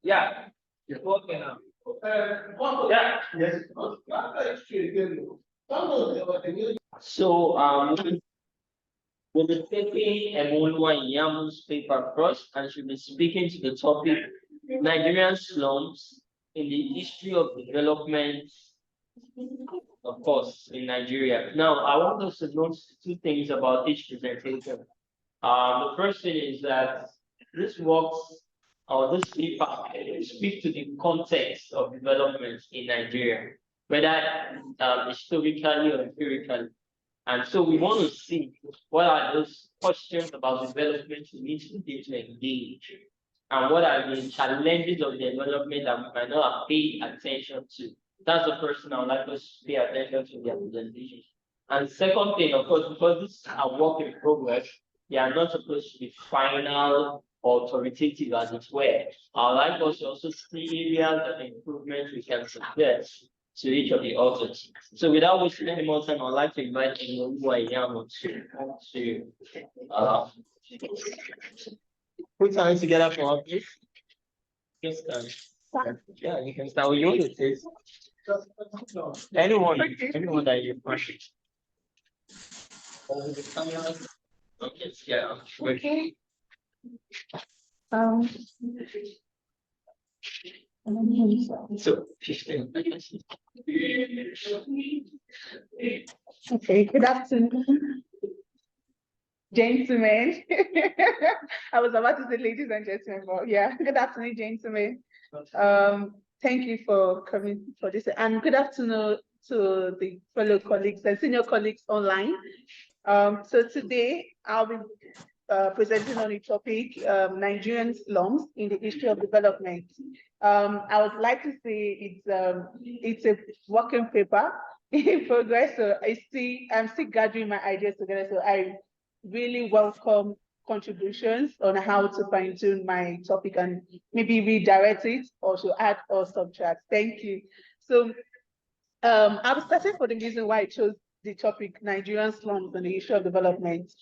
Yeah. Okay now. Yeah. Yes. So we'll be taking Emolua Yamu's paper first, and she'll be speaking to the topic Nigerian slums in the history of development, of course, in Nigeria. Now, I want us to note two things about each presentation. The first thing is that this works or this paper speaks to the context of development in Nigeria, whether historically or empirically. And so we want to see what are those questions about development we need to begin to engage, and what are the challenges of development that we might not have paid attention to. That's the first thing I would like us to pay attention to in their presentation. And second thing, of course, because this is a work in progress, they are not supposed to be final or authoritative as it were. I would like us to also see areas of improvement we can suggest to each of the authors. So without wasting any more time, I'd like to invite anyone who I am to put hands together for us, please. Yeah, you can start with your notice. Anyone that you appreciate. Okay, yeah. Okay. So 15. Okay, good afternoon, gentlemen. I was about to say ladies and gentlemen, but yeah, good afternoon, gentlemen. Thank you for coming for this, and good afternoon to the fellow colleagues and senior colleagues online. So today I'll be presenting on the topic Nigerian slums in the history of development. I would like to say it's a working paper in progress. So I'm still gathering my ideas together. So I really welcome contributions on how to fine-tune my topic and maybe redirect it or to add or subtract. Thank you. So I'm starting for the reason why I chose the topic Nigerian slums and the issue of development.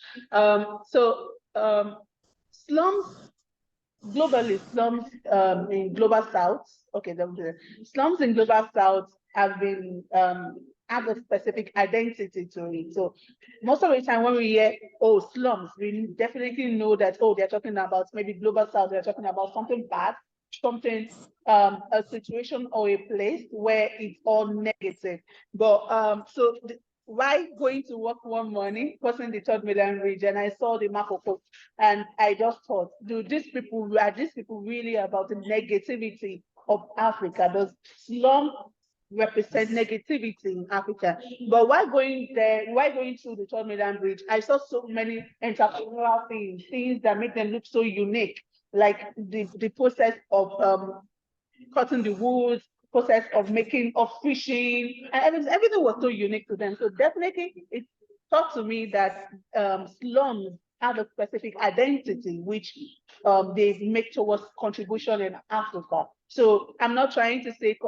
Slums globally, slums in global south. Okay, slums in global south have been have a specific identity to it. So most of the time when we hear slums, we definitely know that they're talking about maybe global south. They're talking about something bad, something a situation or a place where it's all negative. But why going to work one morning, crossing the Third Mainland Bridge, and I saw the map of hope, and I just thought, are these people really about the negativity of Africa? Does slum represent negativity in Africa? But while going through the Third Mainland Bridge, I saw so many entrepreneurial things that make them look so unique, like the process of cutting the woods, process of fishing, and everything was so unique to them. So definitely it taught to me that slums have a specific identity which they make towards contribution in Africa. So I'm not trying to say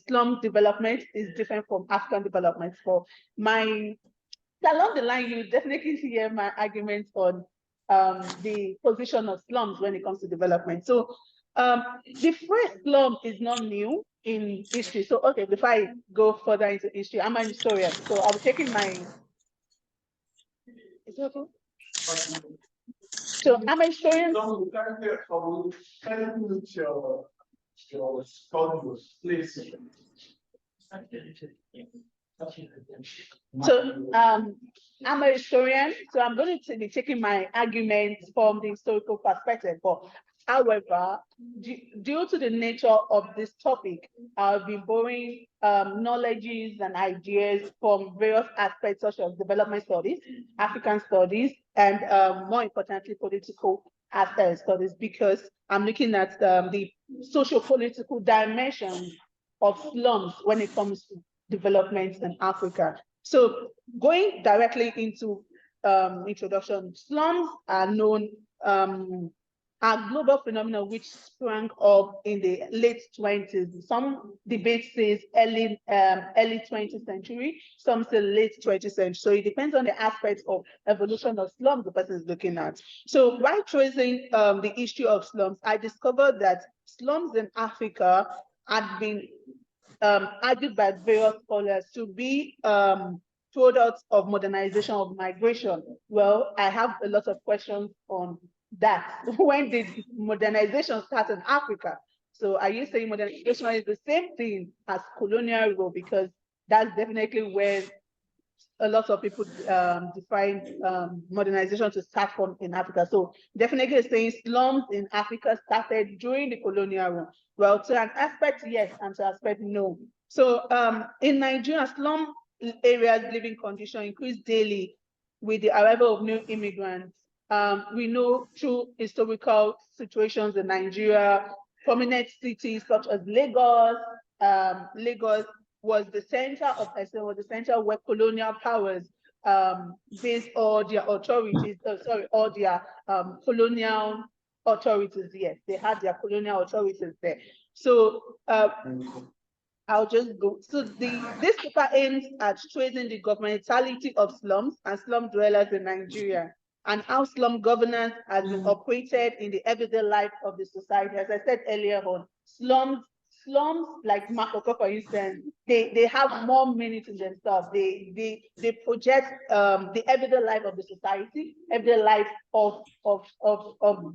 slum development is different from African development. For along the line, you definitely hear my arguments on the position of slums when it comes to development. So the phrase slum is not new in history. So, okay, before I go further into history, I'm an historian. So I'll be taking my, is it okay? So I'm a historian. So I'm a historian, so I'm going to be taking my arguments from the historical perspective. But however, due to the nature of this topic, I'll be borrowing knowledges and ideas from various aspects such as development studies, African studies, and more importantly, political studies, because I'm looking at the socio-political dimensions of slums when it comes to development in Africa. So going directly into introduction, slums are known are global phenomena which sprang up in the late 20s. Some debates says early 20th century, some say late 20th century. So it depends on the aspects of evolution of slums the person is looking at. So while tracing the history of slums, I discovered that slums in Africa had been argued by various scholars to be products of modernization of migration. Well, I have a lot of questions on that. When did modernization start in Africa? So are you saying modernization is the same thing as colonial rule? Because that's definitely where a lot of people define modernization to start from in Africa. So definitely saying slums in Africa started during the colonial rule. Well, to an aspect, yes, and to an aspect, no. So in Nigeria, slum areas living conditions increase daily with the arrival of new immigrants. We know through historical situations in Nigeria, prominent cities such as Lagos, Lagos was the center of where colonial powers based all their authorities, all their colonial authorities. Yes, they had their colonial authorities there. So I'll just go. So this paper aims at tracing the governmentality of slums and slum dwellers in Nigeria, and how slum governance has been operated in the everyday life of the society. As I said earlier on, slums like Makoko, for instance, they have more meaning to themselves. They project the everyday life of the society, everyday life of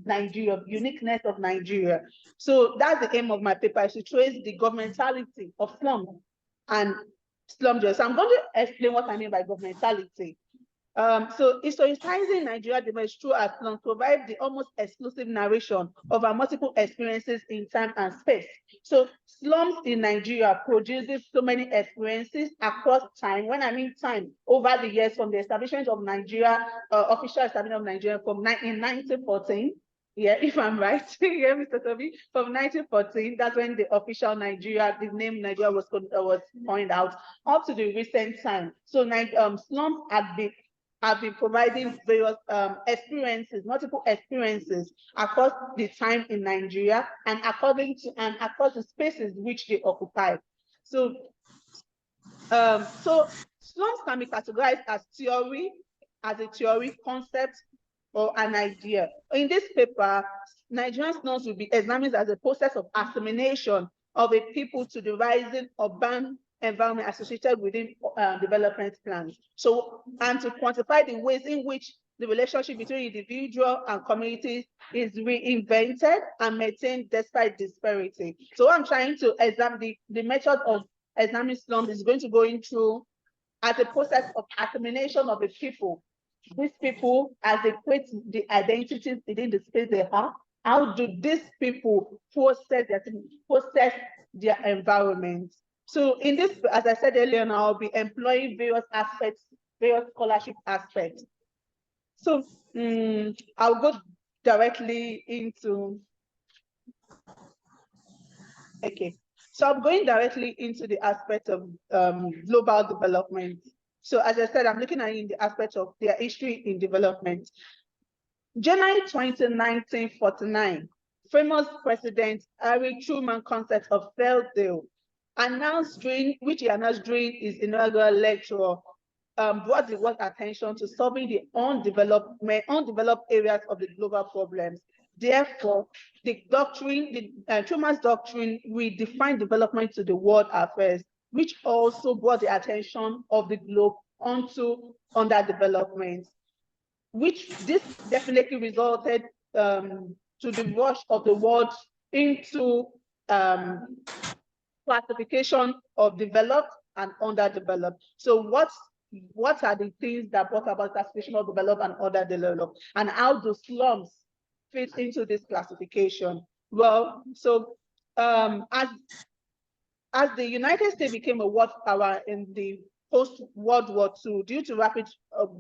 Nigeria, uniqueness of Nigeria. So that's the aim of my paper, is to trace the governmentality of slums and slum dwellers. So I'm going to explain what I mean by governmentality. So historicizing Nigeria development through our slums provides the almost exclusive narration of our multiple experiences in time and space. So slums in Nigeria produces so many experiences across time. When I mean time, over the years from the establishment of Nigeria, official establishment of Nigeria in 1914. Yeah, if I'm right, yeah, Mr. Toby, from 1914, that's when the official Nigeria, the name Nigeria was coined out, up to the recent time. So slums have been providing various experiences, multiple experiences across the time in Nigeria and across the spaces which they occupy. So, slums can be categorized as a theory, concept, or an idea. In this paper, Nigerian slums will be examined as a process of assimilation of a people to the rising urban environment associated within development plans. So, and to quantify the ways in which the relationship between individual and communities is reinvented and maintained despite disparity. So I'm trying to examine the method of examining slums is going to go into as a process of assimilation of the people. These people, as they create the identities within the space they have, how do these people process their environment? So in this, as I said earlier, I'll be employing various aspects, various scholarship aspects. So I'll go directly into, okay. So I'm going directly into the aspect of global development. So as I said, I'm looking at it in the aspect of their history in development. January 20, 1949, famous President Harry Truman concept of Federalism announced during his inaugural lecture, brought the world's attention to solving the undeveloped areas of the global problems. Therefore, Truman's doctrine redefined development to the world affairs, which also brought the attention of the globe onto underdevelopment, which this definitely resulted to the rush of the world into classification of developed and underdeveloped. So what are the things that brought about classification of developed and underdeveloped, and how do slums fit into this classification? Well, so as the United States became a world power in the post-World War II, due to rapid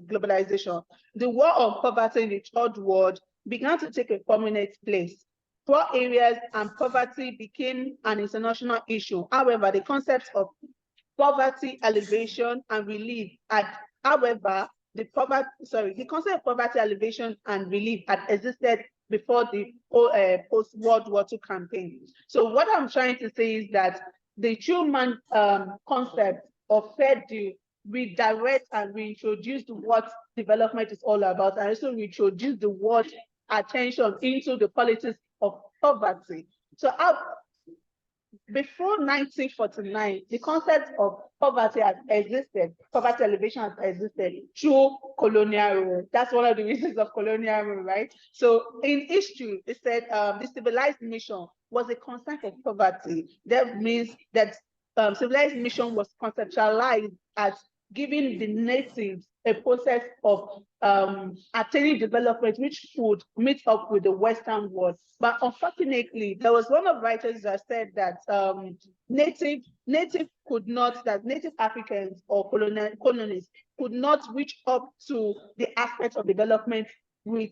globalization, the war on poverty in the third world began to take a prominent place. Poor areas and poverty became an international issue. However, the concept of poverty alleviation and relief the concept of poverty alleviation and relief had existed before the post-World War II campaign. So what I'm trying to say is that the human concept of fair deal redirect and reintroduce what development is all about, and also reintroduce the word attention into the politics of poverty. So before 1949, the concept of poverty has existed, poverty elevation has existed through colonial rule. That's one of the reasons of colonial rule, right? So in history, it said the civilized mission was a concept of poverty. That means that civilized mission was conceptualized as giving the natives a process of attaining development which would meet up with the Western world. But unfortunately, there was one of the writers that said that native Africans or colonists could not reach up to the aspect of development with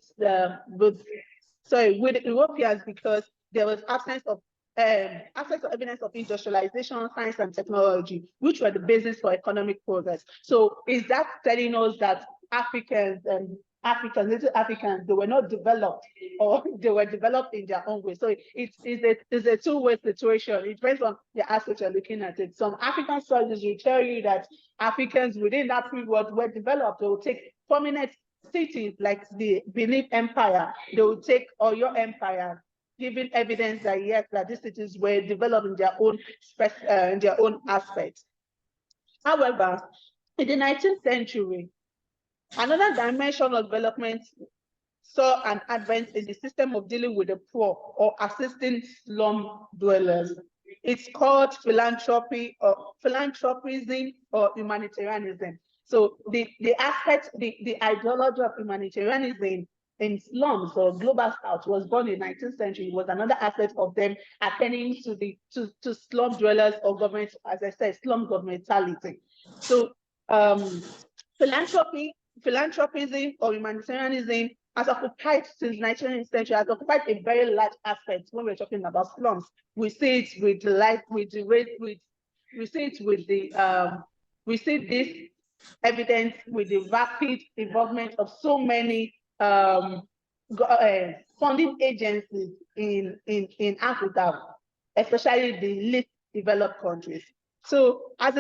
Europeans, because there was absence of evidence of industrialization, science, and technology, which were the basis for economic progress. So is that telling us that Native Africans, they were not developed, or they were developed in their own way? So it's a two-way situation. It depends on the aspect you're looking at it. Some African studies will tell you that Africans within that period were developed. They will take prominent cities like the Benin Empire, they will take Oyo Empire, giving evidence that yes, that these cities were developed in their own aspects. However, in the 19th century, another dimension of development saw an advent in the system of dealing with the poor or assisting slum dwellers. It's called philanthropy, or philanthropism, or humanitarianism. So the ideology of humanitarianism in slums or global south was born in 19th century. It was another aspect of them attending to slum dwellers or government, as I said, slum governmentality. So philanthropism or humanitarianism has occupied since 19th century, has occupied a very large aspect when we're talking about slums. We see it with we see this evidence with the rapid involvement of so many funding agencies in Africa, especially the least developed countries. So as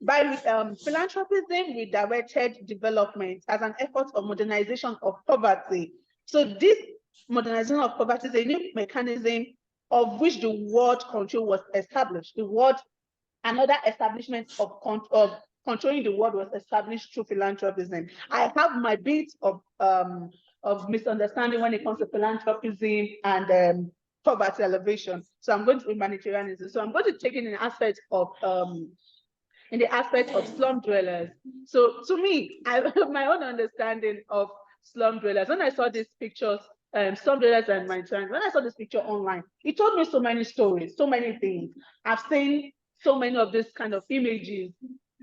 by philanthropism, we directed development as an effort of modernization of poverty. So this modernization of poverty is a new mechanism of which the world control was established. Another establishment of controlling the world was established through philanthropism. I have my bit of misunderstanding when it comes to philanthropism and poverty elevation. So I'm going to humanitarianism. So I'm going to take in an aspect of in the aspect of slum dwellers. So to me, I have my own understanding of slum dwellers. When I saw these pictures, slum dwellers and humanitarians, when I saw this picture online, it told me so many stories, so many things. I've seen so many of these kind of images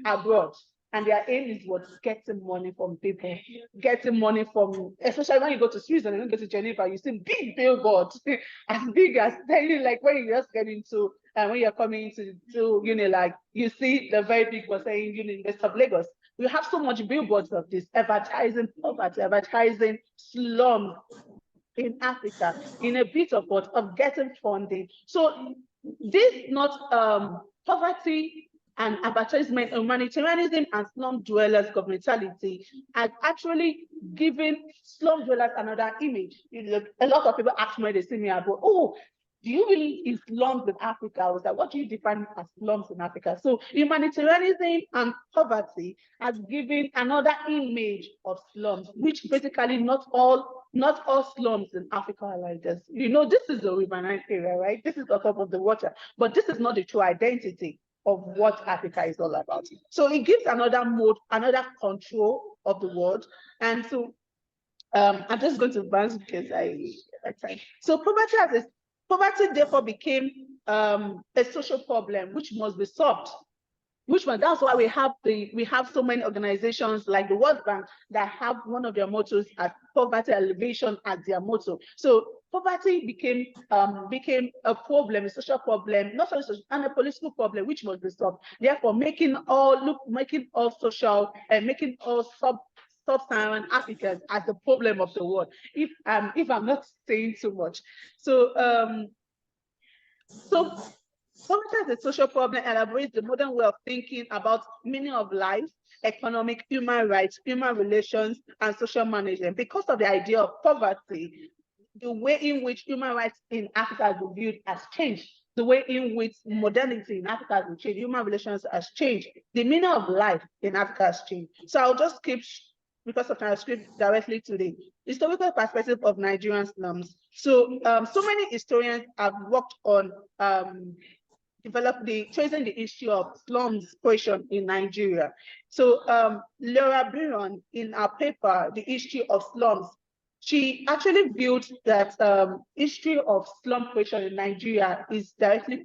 abroad, and their aim is what? Getting money from people, getting money from, especially when you go to Switzerland, you go to Geneva, you see big billboards, as big as, like when you just get into, when you're coming into Unilag, you see the very big one saying University of Lagos. We have so much billboards of this, advertising poverty, advertising slums in Africa, in a bit of what? Of getting funding. So this not poverty and advertisement, humanitarianism and slum dwellers governmentality has actually given slum dwellers another image. A lot of people ask me when they see me about, oh, do you really in slums in Africa? I was like, what do you define as slums in Africa? So humanitarianism and poverty has given another image of slums, which basically not all slums in Africa are like this. This is the River Nile area, right? This is on top of the water, but this is not the true identity of what Africa is all about. So it gives another mode, another control of the world. And so I'm just going to advance because so poverty therefore became a social problem which must be solved. That's why we have so many organizations like the World Bank that have one of their mottos as poverty elevation as their motto. So poverty became a problem, a social problem, not only social, and a political problem which must be solved. Therefore, making all social and making all sub-Saharan Africans as the problem of the world, if I'm not saying too much. So poverty as a social problem elaborates the modern way of thinking about meaning of life, economic, human rights, human relations, and social management. Because of the idea of poverty, the way in which human rights in Africa has been viewed has changed. The way in which modernity in Africa has been changed, human relations has changed. The meaning of life in Africa has changed. So I'll just keep, because of my script, directly to the historical perspective of Nigerian slums. So so many historians have worked on tracing the issue of slums question in Nigeria. So Laura Byron, in her paper, The History of Slums, she actually viewed that history of slum question in Nigeria is directly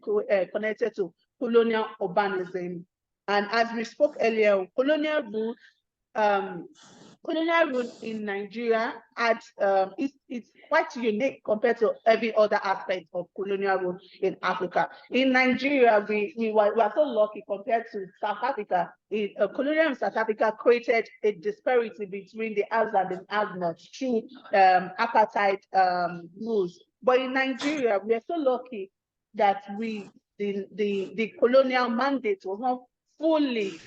connected to colonial urbanism. And as we spoke earlier, colonial rule in Nigeria it's quite unique compared to every other aspect of colonial rule in Africa. In Nigeria, we were so lucky compared to South Africa. Colonial in South Africa created a disparity between the haves and the have-not through apartheid rules. But in Nigeria, we are so lucky that the colonial mandate was not fully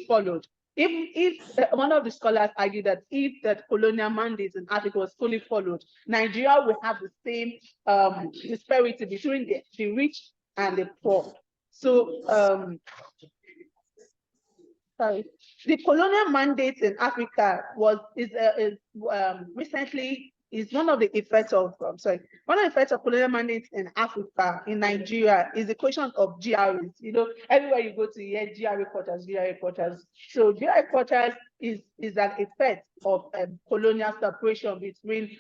followed. If one of the scholars argued that if that colonial mandate in Africa was fully followed, Nigeria would have the same disparity between the rich and the poor. So sorry, the colonial mandate in Africa recently is one of the effects of colonial mandates in Africa, in Nigeria, is the question of GRAs. You know, everywhere you go to hear GRA quarters, GRA quarters. So GRA quarters is an effect of colonial separation between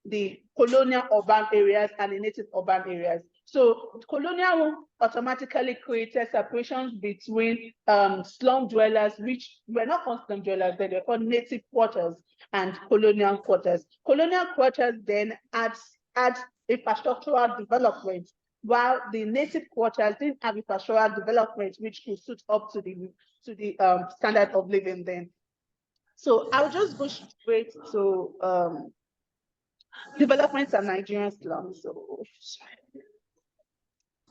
the colonial urban areas and the native urban areas. So colonial automatically created separations between slum dwellers, which were not called slum dwellers, they were called native quarters, and colonial quarters. Colonial quarters then adds infrastructural development, while the native quarters didn't have infrastructural development which could suit up to the standard of living then. So I'll just go straight to developments and Nigerian slums.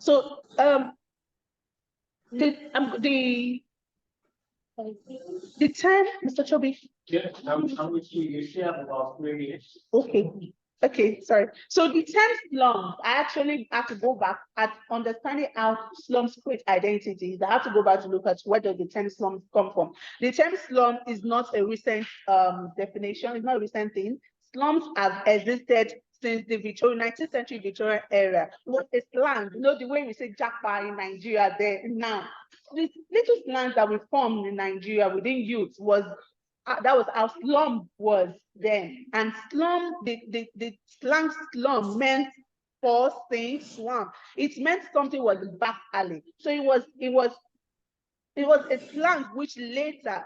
So the term, Mr. Chobi. Yes, I'm with you. You share about 3 minutes. Okay, sorry. So the term slums, I actually have to go back at understanding how slums create identities. I have to go back to look at where does the term slums come from. The term slum is not a recent definition, it's not a recent thing. Slums have existed since the 19th century Victorian era. It was a slang, you know, the way we say jackpot in Nigeria there now. The little slang that we formed in Nigeria within youth was that was how slum was then. And slum, the slang slum meant poor, thing, slum. It meant something was back alley. So it was a slang which later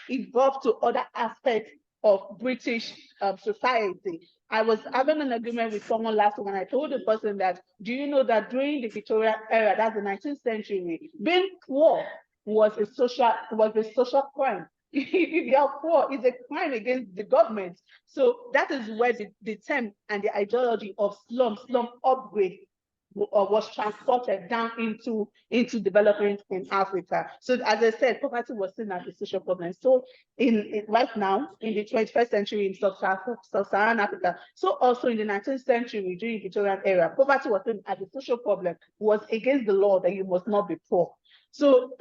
evolved to other aspects of British society. I was having an agreement with someone last week, and I told the person that, do you know that during the Victorian era, that's the 19th century, being poor was a social crime. If you are poor, it's a crime against the government. So that is where the term and the ideology of slum upgrade was transported down into development in Africa. So as I said, poverty was seen as a social problem. So right now, in the 21st century in sub-Saharan Africa, so also in the 19th century during the Victorian era, poverty was seen as a social problem, was against the law that you must not be poor. So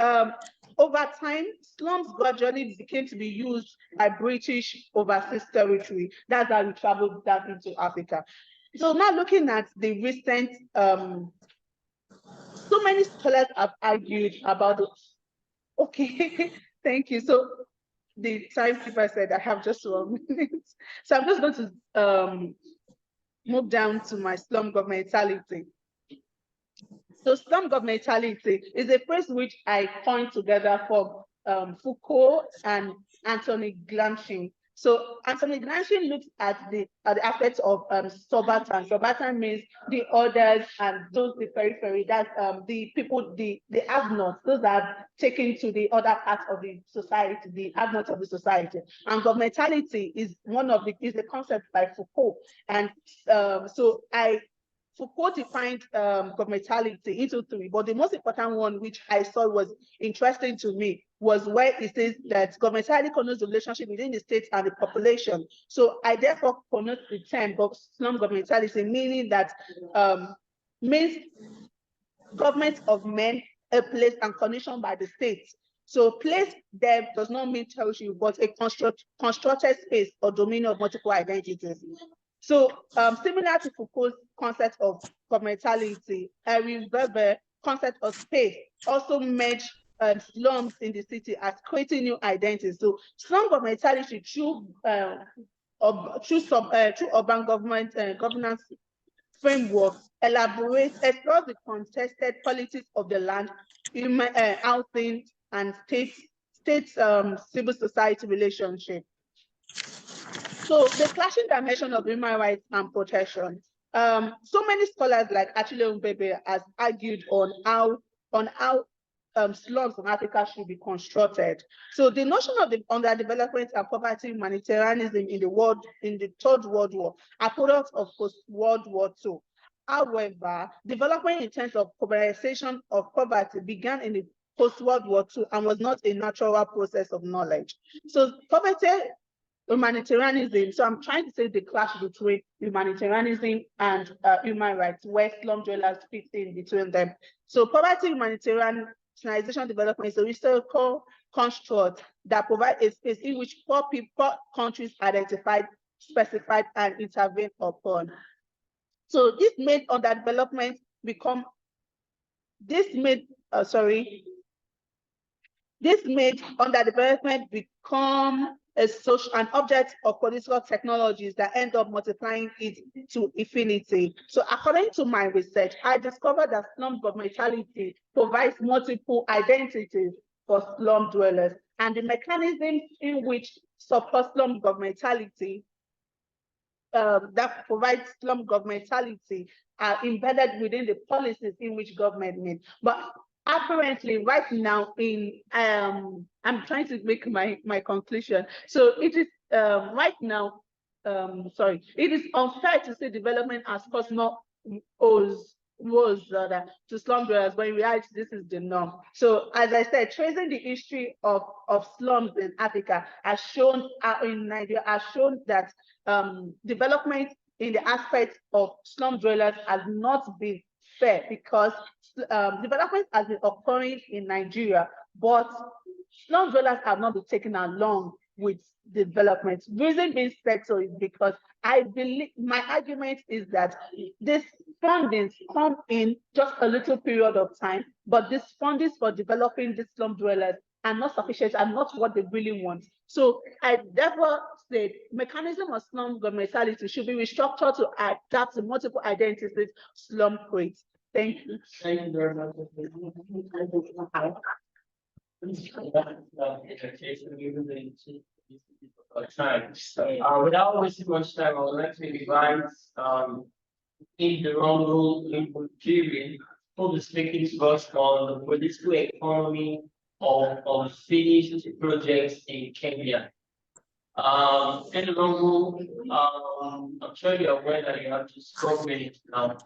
over time, slums gradually became to be used by British overseas territory. That's how we traveled down into Africa. So now looking at the recent, so many scholars have argued about it. Okay, thank you. So the timekeeper said I have just 1 minute. So I'm just going to move down to my slum governmentality. So slum governmentality is a phrase which I coined together from Foucault and Anthony Gramsci. So Anthony Gramsci looks at the aspects of subaltern. Subaltern means the others and those the periphery. That's the people, the have-nots. Those that are taken to the other parts of the society, the have-nots of the society. And governmentality is a concept by Foucault. And Foucault defined governmentality into three, but the most important one, which I saw was interesting to me, was where it says that governmentality connotes the relationship within the state and the population. So I therefore connote the term slum governmentality, meaning that means government of men, a place, and conditioned by the state. So place there does not mean territory, but a constructed space or domain of multiple identities. So similar to Foucault's concept of governmentality, Henri Weber's concept of space also merged slums in the city as creating new identities. So slum governmentality through urban governance framework explores the contested politics of the land, human housing, and state civil society relationship. So the clashing dimension of human rights and protection. So many scholars like Achille Mbebe has argued on how slums in Africa should be constructed. So the notion of the underdevelopment and poverty humanitarianism in the Third World War are products of post-World War II. However, development in terms of polarization of poverty began in the post-World War II and was not a natural process of knowledge. So poverty humanitarianism, so I'm trying to say the clash between humanitarianism and human rights, where slum dwellers fit in between them. So poverty humanitarianization development is a historical construct that provides a space in which poor countries identified, specified, and intervened upon. So this made underdevelopment become, underdevelopment become an object of political technologies that end up multiplying it to infinity. So according to my research, I discovered that slum governmentality provides multiple identities for slum dwellers, and the mechanisms in which support slum governmentality that provides slum governmentality are embedded within the policies in which government means. But apparently right now I'm trying to make my conclusion. So it is right now, it is unfair to say development as personal was to slum dwellers, but in reality, this is the norm. So as I said, tracing the history of slums in Africa has shown, in Nigeria, has shown that development in the aspect of slum dwellers has not been fair, because development has been occurring in Nigeria, but slum dwellers have not been taken along with development. Reason being said so is because I believe, my argument is that this fundings come in just a little period of time, but this fundings for developing these slum dwellers are not sufficient and not what they really want. So I therefore said mechanism of slum governmentality should be restructured to adapt to multiple identities slum creates. Thank you. Thank you very much. Without wasting much time, I would like to invite in the Honorable Nigerian who is speaking to us on the political economy of finished projects in Kenya. In the Honorable, I'm sure you're aware that you have to score minutes now.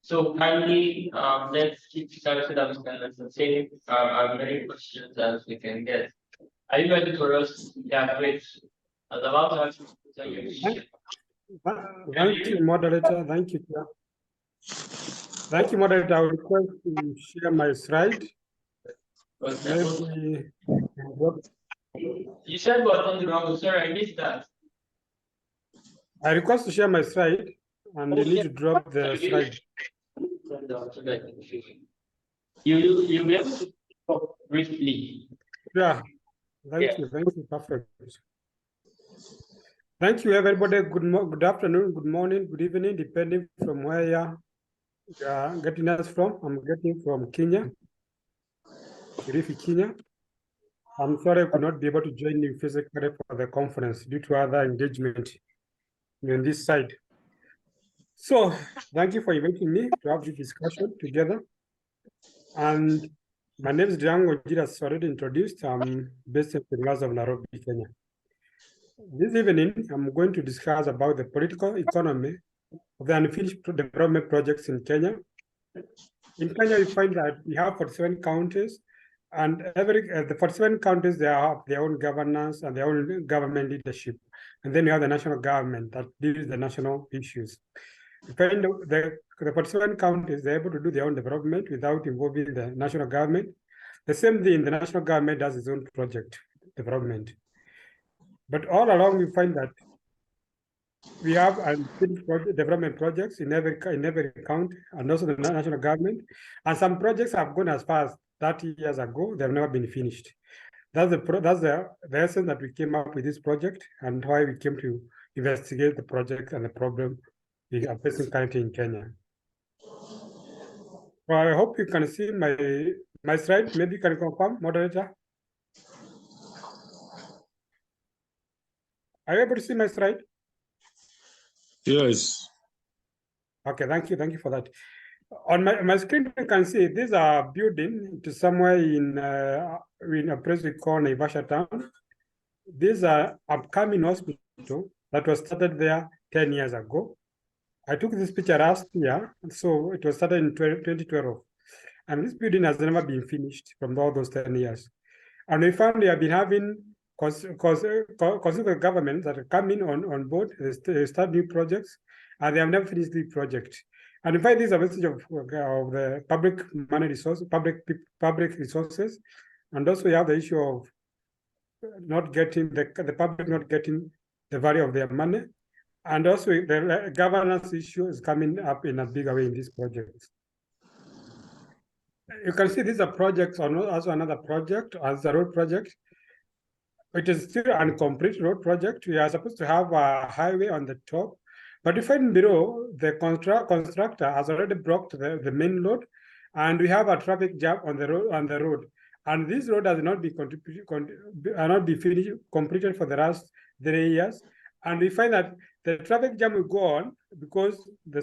So kindly, let's keep time so that we can entertain as many questions as we can get. Are you ready for us? Yeah, great. As about to ask you. Thank you, moderator. Thank you. Thank you, moderator. I would request to share my slide. Maybe... You said what on the wrong? Sorry, I missed that. I request to share my slide, and you need to drop the slide. You'll be able to talk briefly. Yeah. Thank you. Thank you. Perfect. Thank you, everybody. Good afternoon, good morning, good evening, depending from where you are getting us from. I'm getting from Kenya, Kirifi, Kenya. I'm sorry I could not be able to join you physically for the conference due to other engagement on this side. So thank you for inviting me to have this discussion together. And my name is Django Jira, as already introduced. I'm based in the University of Nairobi, Kenya. This evening, I'm going to discuss about the political economy of the unfinished development projects in Kenya. In Kenya, we find that we have 47 counties, and the 47 counties, they have their own governance and their own government leadership. And then we have the national government that deals with the national issues. We find the 47 counties, they're able to do their own development without involving the national government. The same thing, the national government does its own project development. But all along, we find that we have unfinished development projects in every county, and also the national government. And some projects have gone as far as 30 years ago, they have never been finished. That's the essence that we came up with this project and why we came to investigate the project and the problem we are facing currently in Kenya. Well, I hope you can see my slide. Maybe you can confirm, moderator. Are you able to see my slide? Yes. Okay, thank you for that. On my screen, you can see these are building to somewhere in a place we call Naivasha town. These are upcoming hospital that was started there 10 years ago. I took this picture last year, so it was started in 2012. And this building has never been finished from all those 10 years. And we found we have been having constitutional governments that are coming on board, they start new projects, and they have never finished the project. And in fact, this is a message of the public money resources, public resources, and also we have the issue of not getting the public not getting the value of their money, and also the governance issue is coming up in a bigger way in these projects. You can see these are projects, also another project as a road project. It is still an incomplete road project. We are supposed to have a highway on the top, but you find below the constructor has already blocked the main road, and we have a traffic jam on the road. And this road has not been completed for the last 3 years. And we find that the traffic jam will go on because the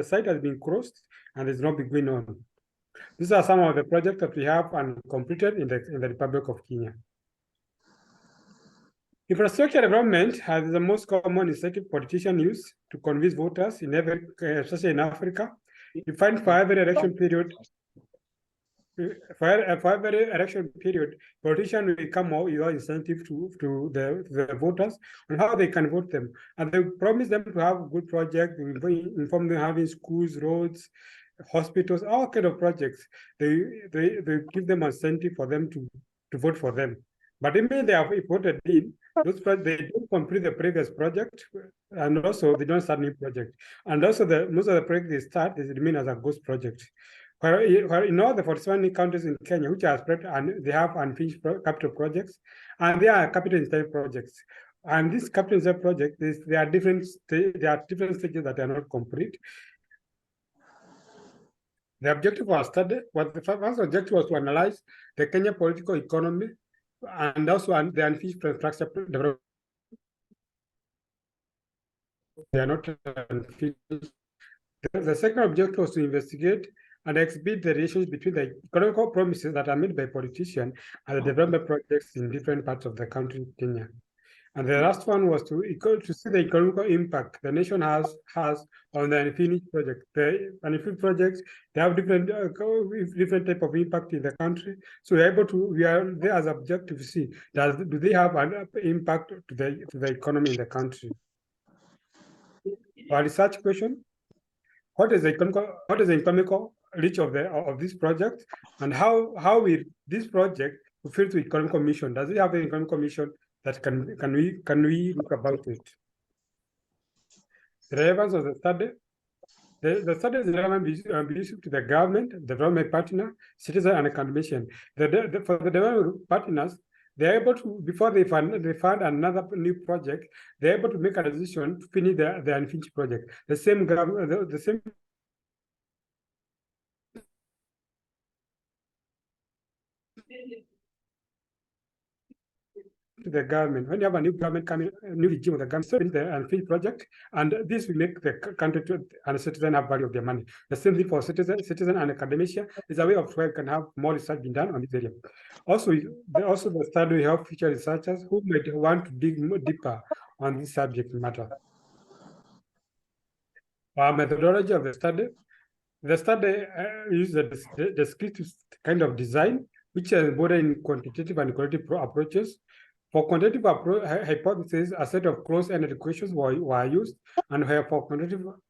site has been closed and there's not been going on. These are some of the projects that we have and completed in the Republic of Kenya. Infrastructure development is the most common incentive politicians use to convince voters in especially in Africa. You find for every election period, politicians will come out with your incentive to the voters on how they can vote them. And they promise them to have good projects, inform them having schools, roads, hospitals, all kind of projects. They give them incentive for them to vote for them. But immediately they have voted in, those they don't complete the previous project, and also they don't start new project. And also most of the projects they start, they remain as a ghost project. Where in all the 47 counties in Kenya, which are spread, and they have unfinished capital projects, and they are capital intensive projects. And these capital intensive projects, there are different stages that are not complete. The objective was study. The first objective was to analyze the Kenya political economy and also the unfinished infrastructure development. They are not unfinished. The second objective was to investigate and exhibit the relations between the economic promises that are made by politicians and the development projects in different parts of the country, Kenya. And the last one was to see the economic impact the nation has on the unfinished project. The unfinished projects, they have different type of impact in the country. So we are there as objective to see do they have an impact to the economy in the country. A research question: what is the economic reach of this project, and how will this project fulfill the economic mission? Does it have an economic mission? That can we look about it? The relevance of the study. The study is relevant to the government, development partner, citizen, and commission. For the development partners, they're able to, before they fund another new project, they're able to make a decision to finish the unfinished project. The same government, the same. to the government. When you have a new government coming, a new regime of the government, so the unfinished project, and this will make the country and citizen have value of their money. The same thing for citizen and academia is a way of where you can have more research being done on this area. Also, the study will help future researchers who might want to dig more deeper on this subject matter. Our methodology of the study. The study uses a descriptive kind of design, which is both in quantitative and qualitative approaches. For quantitative hypothesis, a set of closed-ended questions were used, and for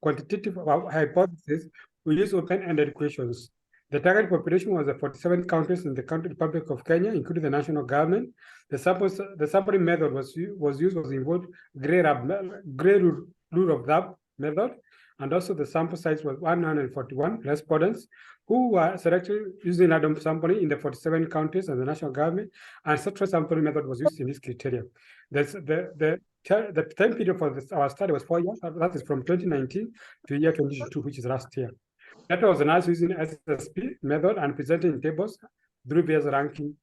quantitative hypothesis, we use open-ended questions. The target population was the 47 countries in the Republic of Kenya, including the national government. The sampling method was involved gray rule of thumb method, and also the sample size was 141 respondents who were selected using random sampling in the 47 countries and the national government, and such a sampling method was used in this criteria. The time period for our study was 4 years, that is from 2019 to year 2022, which is last year. Data was analyzed using SSP method and presented in tables through various ranking.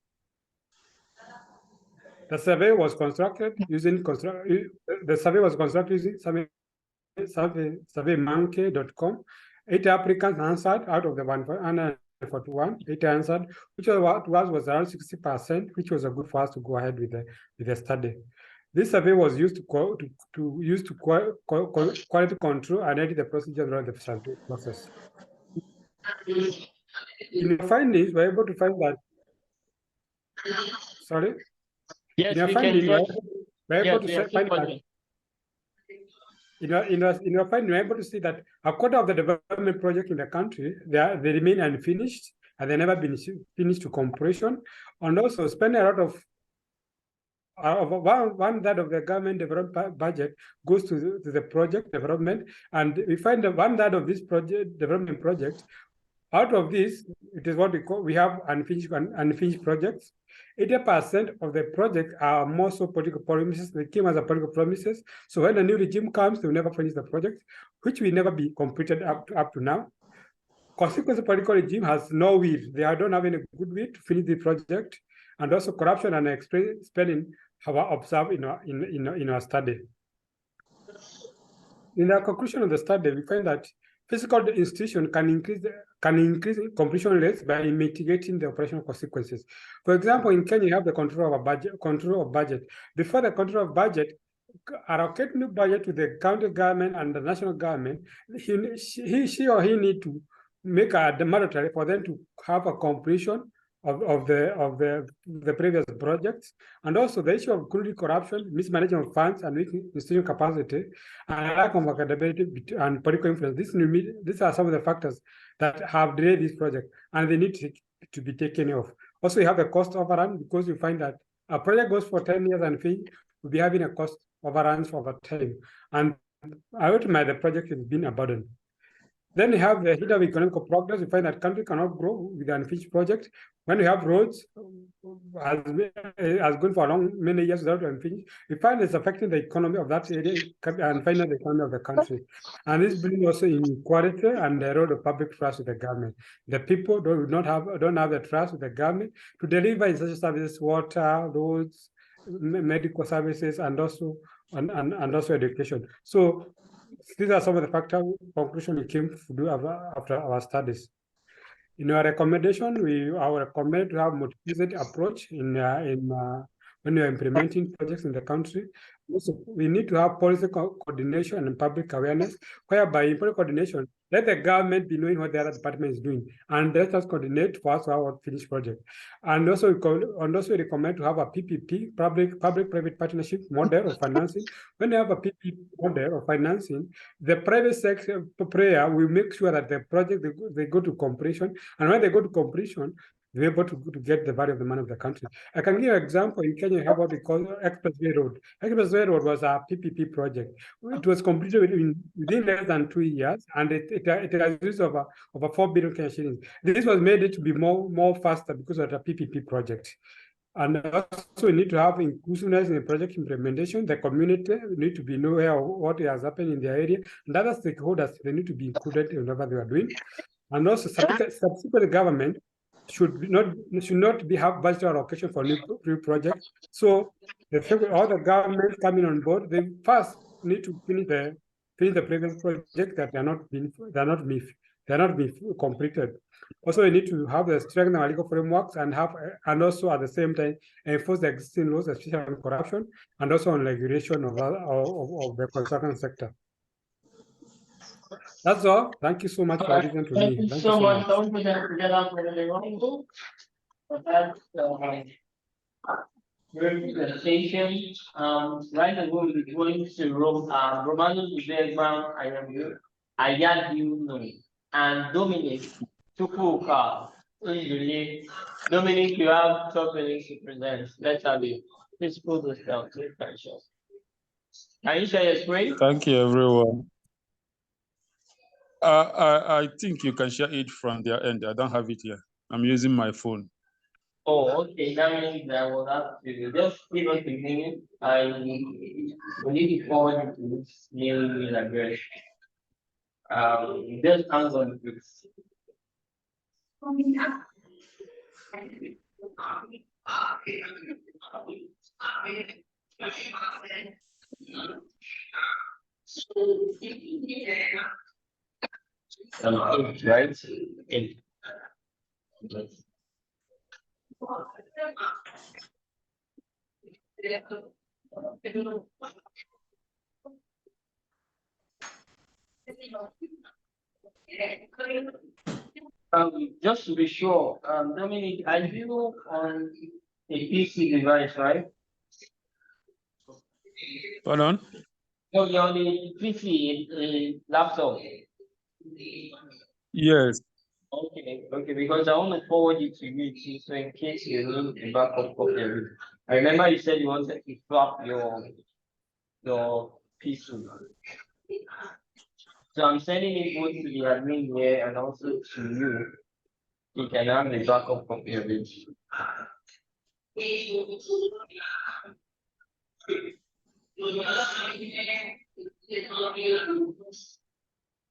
The survey was constructed using surveymonkey.com. 8 applicants answered out of the 141. 8 answered, which was around 60%, which was a good for us to go ahead with the study. This survey was used to quality control and edit the procedures around the sampling process. In the findings, we're able to find that. Sorry. Yes, in your we finding, can. we're able to find that. In your finding, we're able to see that a quarter of the development project in the country, they remain unfinished and they never been finished to completion, and also spending a lot of one third of the government development budget goes to the project development, and we find that one third of this development project, out of this, it is what we have unfinished projects. 80% of the project are more so political promises. They came as a political promises. So when a new regime comes, they will never finish the project, which will never be completed up to now. Consequently, the political regime has no will. They don't have any good will to finish the project, and also corruption and spending have observed in our study. In the conclusion of the study, we find that physical institution can increase completion rates by mitigating the operational consequences. For example, in Kenya, you have the control of budget. Before the control of budget, allocating the budget to the county government and the national government, she or he need to make a mandatory for them to have a completion of the previous projects, and also the issue of corruption, mismanagement of funds, and weak institutional capacity, and lack of accountability and political influence. These are some of the factors that have delayed this project, and they need to be taken off. Also, you have a cost overrun, because you find that a project goes for 10 years and will be having a cost overruns over time, and ultimately the project has been abandoned. Then you have the hit of economic progress. You find that country cannot grow with an unfinished project. When you have roads has gone for many years without unfinished, we find it's affecting the economy of that area and finally the economy of the country. And this brings also inequality and the erode of public trust with the government. The people don't have the trust with the government to deliver essential services, water, roads, medical services, and also education. So these are some of the factors conclusion we came to do after our studies. In our recommendation, our recommend to have multi-phased approach in when you're implementing projects in the country. Also, we need to have policy coordination and public awareness, whereby in policy coordination, let the government be knowing what the other department is doing, and let us coordinate for us our finished project. And also, we recommend to have a PPP, public-private partnership model of financing. When you have a PPP model of financing, the private sector player will make sure that the project they go to completion, and when they go to completion, they're able to get the value of the money of the country. I can give you an example. In Kenya, you have what we call Expressway Road. Expressway Road was a PPP project. It was completed within less than 2 years, and it has used over 4 billion Kenya shillings. This was made it to be more faster because of the PPP project. And also, we need to have inclusiveness in the project implementation. The community need to be aware of what has happened in their area, and other stakeholders, they need to be included in whatever they are doing. And also, subsequent government should not have budget allocation for new project. So all the government coming on board, they first need to finish the previous project that they're not being completed. Also, we need to have the strength and legal frameworks and also at the same time enforce the existing laws, especially on corruption and also on regulation of the construction sector. That's all. Thank you so much for listening to me. Thank you so much. Don't forget to get up with the wrong book. That's presentation. Right away, we're going to Romanus Uzegban, Ayadu, and Dominic Chukwuka. Dominic, you have 12 minutes to present. Let's have it. Please pull this down. Can you share your screen? Thank you, everyone. I think you can share it from their end. I don't have it here. I'm using my phone. Oh, okay. That means I will have to just give us a minute. I will need to forward to this email address. Just hang on, please. Right? Okay. Just to be sure, Dominic, are you on a PC device, right? Pardon? No, you're on a PC, laptop. Yes. Okay, because I want to forward it to you too, so in case you need a backup copy of it. I remember you said you wanted to swap your PC. So I'm sending it both to the admin here and also to you. You can have a backup copy of it.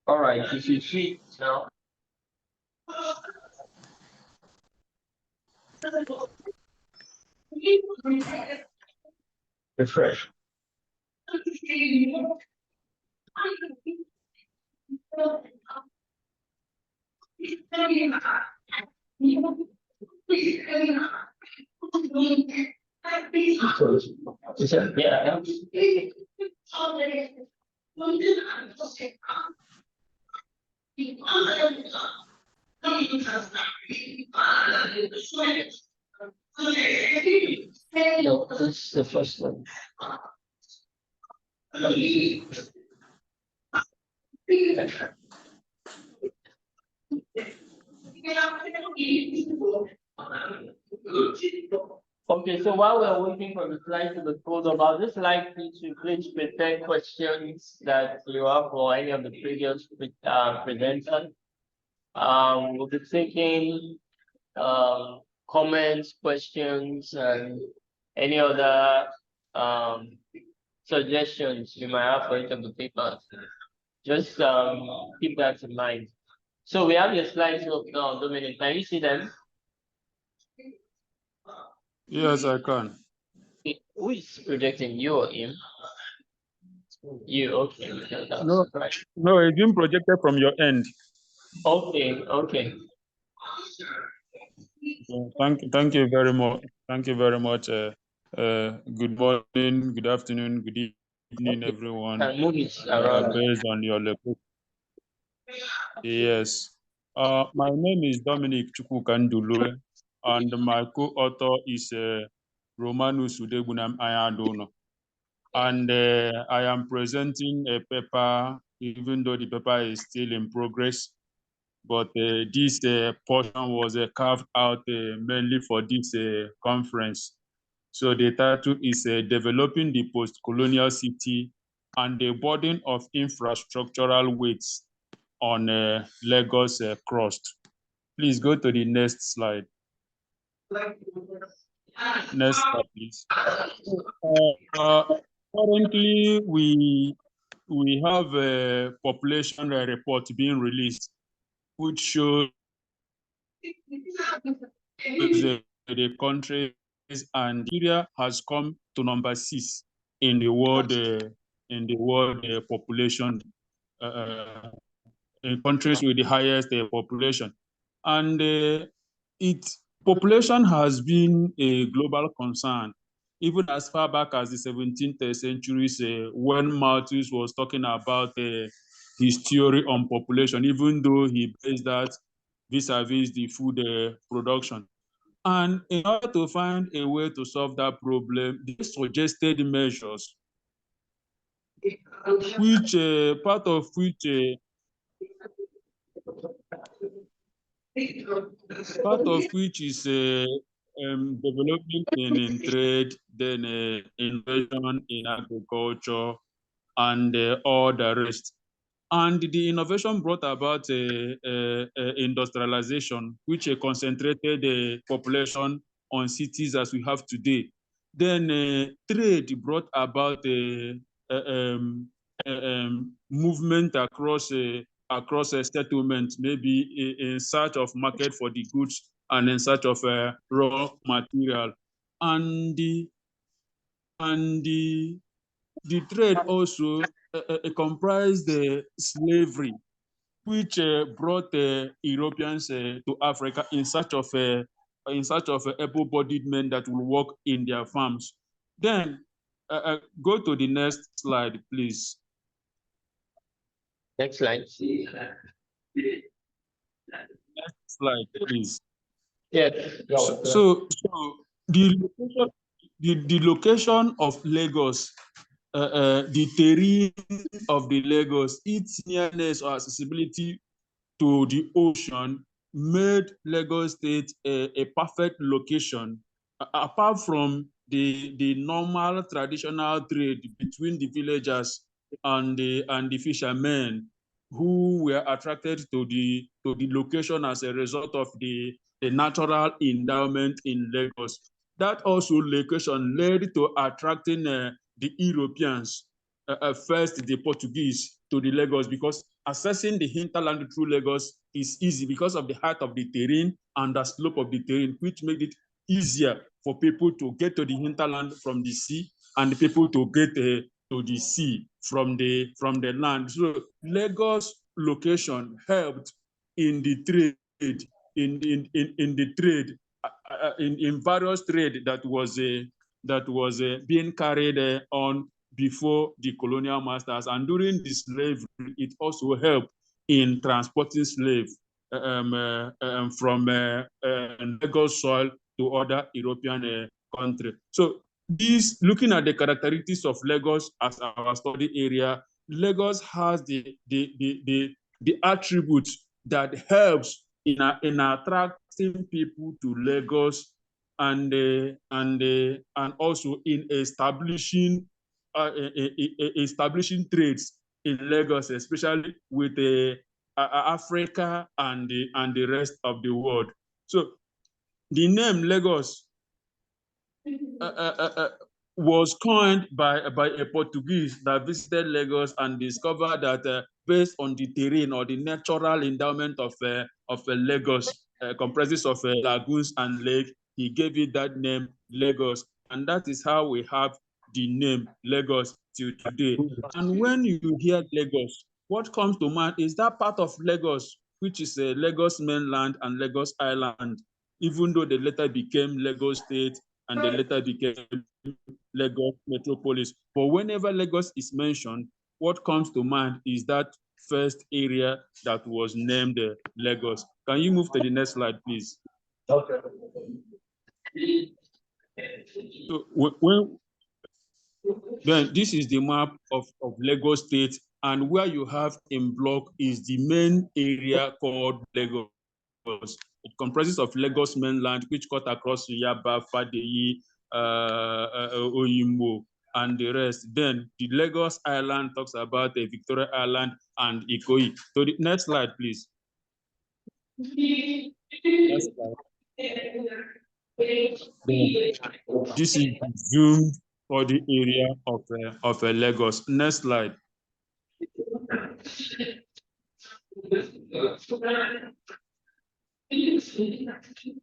All right, you should see it now. Refresh. Yeah. No, this is the first one. Okay, so while we're waiting for the slide to be pulled up, I'll just like you to please prepare questions that you have for any of the previous presenters. We'll be taking comments, questions, and any other suggestions you might have for each of the papers. Just keep that in mind. So we have your slides up now, Dominic. Can you see them? Yes, I can. Who is projecting, you or him? You, okay. No, right. No, it's been projected from your end. Okay. Thank you very much. Thank you very much. Good morning, good afternoon, good evening, everyone. And move it around. Based on your location. Yes. My name is Dominic Chukwukandulue, and my co-author is Romanus Uzegban Ayadono. And I am presenting a paper, even though the paper is still in progress. But this portion was carved out mainly for this conference. So the title is Developing the Post-Colonial City and the Burden of Infrastructural Weights on Lagos Crust. Please go to the next slide. Next slide, please. Currently, we have a population report being released, which shows the countries, and Nigeria has come to number 6 in the world population, in countries with the highest population, and its population has been a global concern even as far back as the 17th century, when Malthus was talking about his theory on population, even though he based that vis-a-vis the food production. And in order to find a way to solve that problem, they suggested measures, which part of which is development in trade, then innovation in agriculture, and all the rest. And the innovation brought about industrialization, which concentrated the population on cities as we have today. Then trade brought about movement across a settlement, maybe in search of market for the goods and in search of raw material. And the trade also comprised slavery, which brought Europeans to Africa in search of able-bodied men that will work in their farms. Then go to the next slide, please. Next slide. Next slide, please. Yes. So the location of Lagos, the terrain of the Lagos, its nearness or accessibility to the ocean made Lagos State a perfect location, apart from the normal traditional trade between the villagers and the fishermen, who were attracted to the location as a result of the natural endowment in Lagos. That also location led to attracting the Europeans, first the Portuguese, to the Lagos, because accessing the hinterland through Lagos is easy because of the height of the terrain and the slope of the terrain, which made it easier for people to get to the hinterland from the sea and the people to get to the sea from the land. So Lagos location helped in the trade, in the trade, in various trade that was being carried on before the colonial masters, and during the slavery, it also helped in transporting slaves from Lagos soil to other European countries. So this, looking at the characteristics of Lagos as our study area, Lagos has the attributes that helps in attracting people to Lagos, and also in establishing trades in Lagos, especially with Africa and the rest of the world. So the name Lagos was coined by a Portuguese that visited Lagos and discovered that based on the terrain or the natural endowment of Lagos, comprises of lagoons and lake, he gave it that name Lagos, and that is how we have the name Lagos till today. And when you hear Lagos, what comes to mind is that part of Lagos, which is Lagos mainland and Lagos Island, even though they later became Lagos State and they later became Lagos Metropolis. But whenever Lagos is mentioned, what comes to mind is that first area that was named Lagos. Can you move to the next slide, please? Okay. So then this is the map of Lagos State, and where you have in block is the main area called Lagos. It comprises of Lagos mainland, which cut across Yaba, Fadeyi, Oyimbo, and the rest. Then the Lagos Island talks about the Victoria Island and Ikoyi. So the next slide, please. Next slide. This is zoomed for the area of Lagos. Next slide.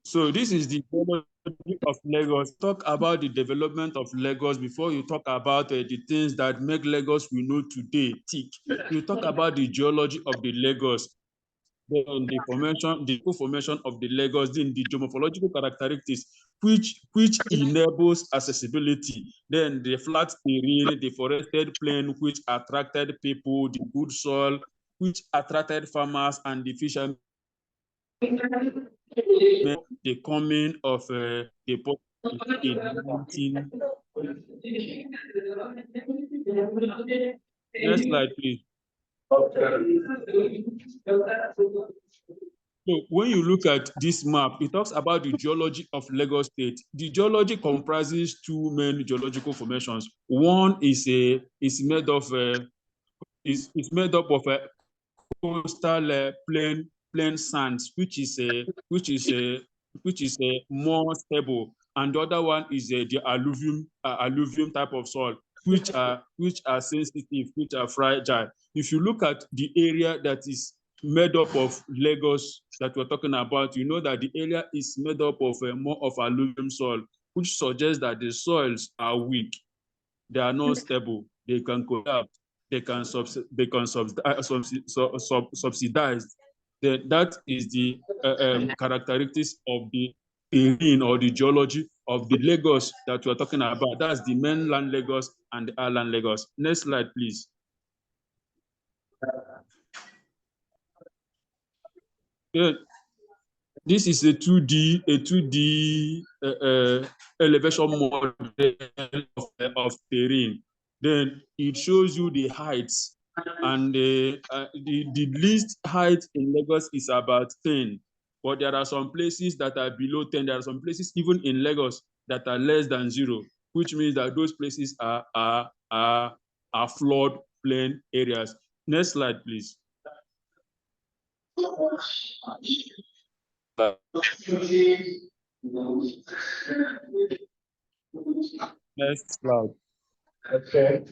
So this is the geology of Lagos. Talk about the development of Lagos before you talk about the things that make Lagos we know today tick. You talk about the geology of the Lagos, then the formation, the co-formation of the Lagos, then the geomorphological characteristics, which enables accessibility. Then the flat terrain, the forested plain, which attracted people, the good soil, which attracted farmers and the fishermen. The coming of the in 19. Next slide, please. So when you look at this map, it talks about the geology of Lagos State. The geology comprises two main geological formations. One is made up of a coastal plain sands, which is more stable, and the other one is the alluvium type of soil, which are sensitive, which are fragile. If you look at the area that is made up of Lagos that we're talking about, you know that the area is made up of more of alluvium soil, which suggests that the soils are weak, they are not stable, they can collapse, they can subsidize. That is the characteristics of the terrain or the geology of the Lagos that we're talking about. That's the mainland Lagos and the island Lagos. Next slide, please. Yeah. This is a 2D elevation model of terrain. Then it shows you the heights, and the least height in Lagos is about 10, but there are some places that are below 10. There are some places even in Lagos that are less than 0, which means that those places are flood plain areas. Next slide, please. Next slide. Okay.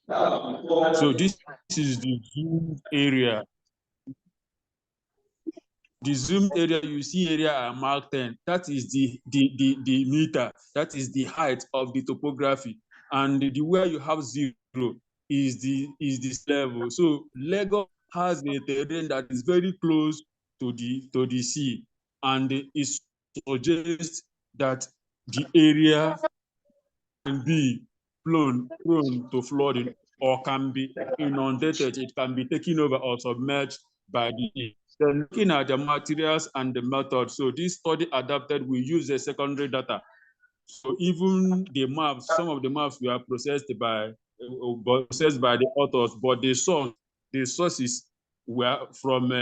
So this is the zoomed area. The zoomed area, you see area are marked 10. That is the meter. That is the height of the topography. And the where you have 0 is this level. So Lagos has a terrain that is very close to the sea, and it suggests that the area can be prone to flooding or can be inundated. It can be taken over or submerged by the sea. Then looking at the materials and the methods, so this study adapted, we use the secondary data. So even the maps, some of the maps were processed by the authors, but the sources were from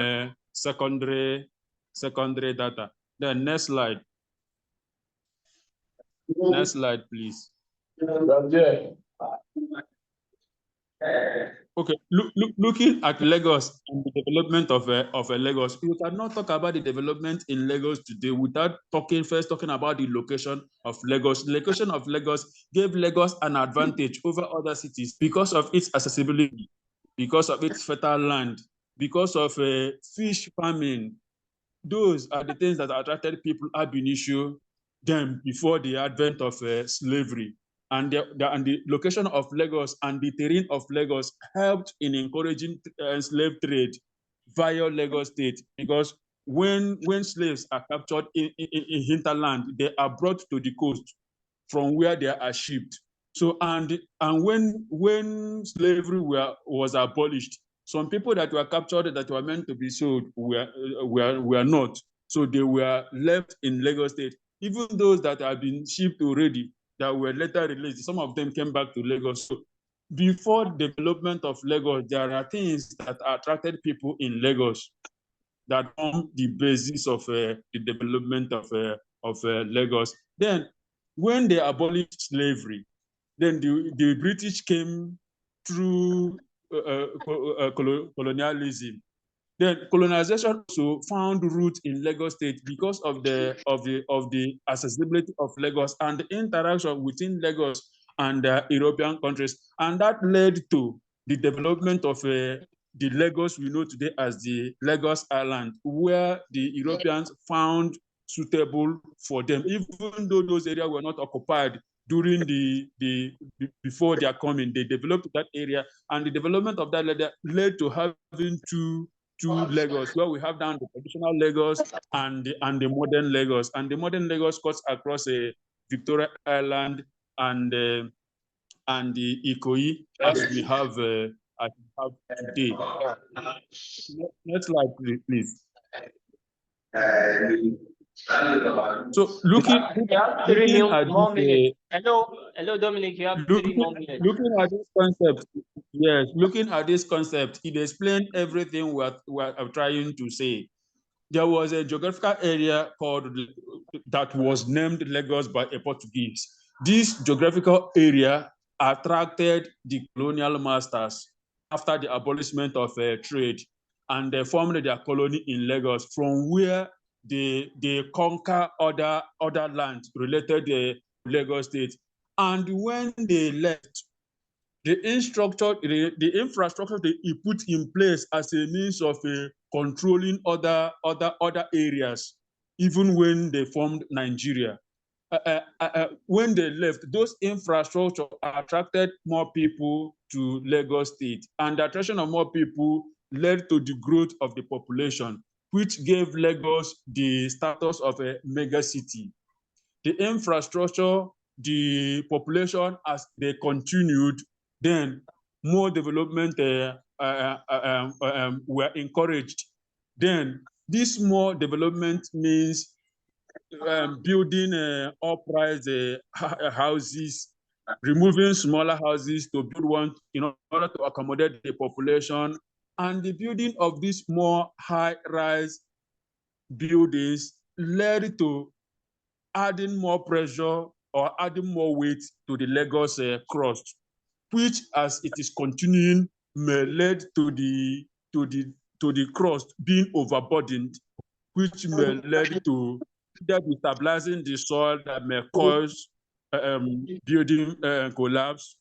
secondary data. Then next slide. Next slide, please. Okay, looking at Lagos and the development of Lagos, you cannot talk about the development in Lagos today without first talking about the location of Lagos. The location of Lagos gave Lagos an advantage over other cities because of its accessibility, because of its fertile land, because of fish farming. Those are the things that attracted people ab initio then before the advent of slavery. And the location of Lagos and the terrain of Lagos helped in encouraging slave trade via Lagos State, because when slaves are captured in hinterland, they are brought to the coast from where they are shipped. So and when slavery was abolished, some people that were captured that were meant to be sold were not. So they were left in Lagos State. Even those that have been shipped already, that were later released, some of them came back to Lagos. So before development of Lagos, there are things that attracted people in Lagos that form the basis of the development of Lagos. Then when they abolished slavery, then the British came through colonialism. Then colonization also found roots in Lagos State because of the accessibility of Lagos and the interaction within Lagos and European countries, and that led to the development of the Lagos we know today as the Lagos Island, where the Europeans found suitable for them, even though those areas were not occupied during before their coming. They developed that area, and the development of that led to having two Lagos, where we have down the traditional Lagos and the modern Lagos. And the modern Lagos cuts across a Victoria Island and the Ikoyi, as we have today. Next slide, please. So looking at this, hello, Dominic. You have 3 more minutes. Looking at this concept, yes. Looking at this concept, it explains everything we're trying to say. There was a geographical area that was named Lagos by a Portuguese. This geographical area attracted the colonial masters after the abolishment of trade, and they formed their colony in Lagos, from where they conquer other lands related to the Lagos state. And when they left, the infrastructure they put in place as a means of controlling other areas, even when they formed Nigeria. When they left, those infrastructure attracted more people to Lagos state, and the attraction of more people led to the growth of the population, which gave Lagos the status of a mega city. The infrastructure, the population, as they continued, then more development were encouraged. Then this more development means building uprise houses, removing smaller houses to build one in order to accommodate the population, and the building of these more high-rise buildings led to adding more pressure or adding more weight to the Lagos crust, which, as it is continuing, may lead to the crust being overburdened, which may lead to destabilizing the soil that may cause building collapse,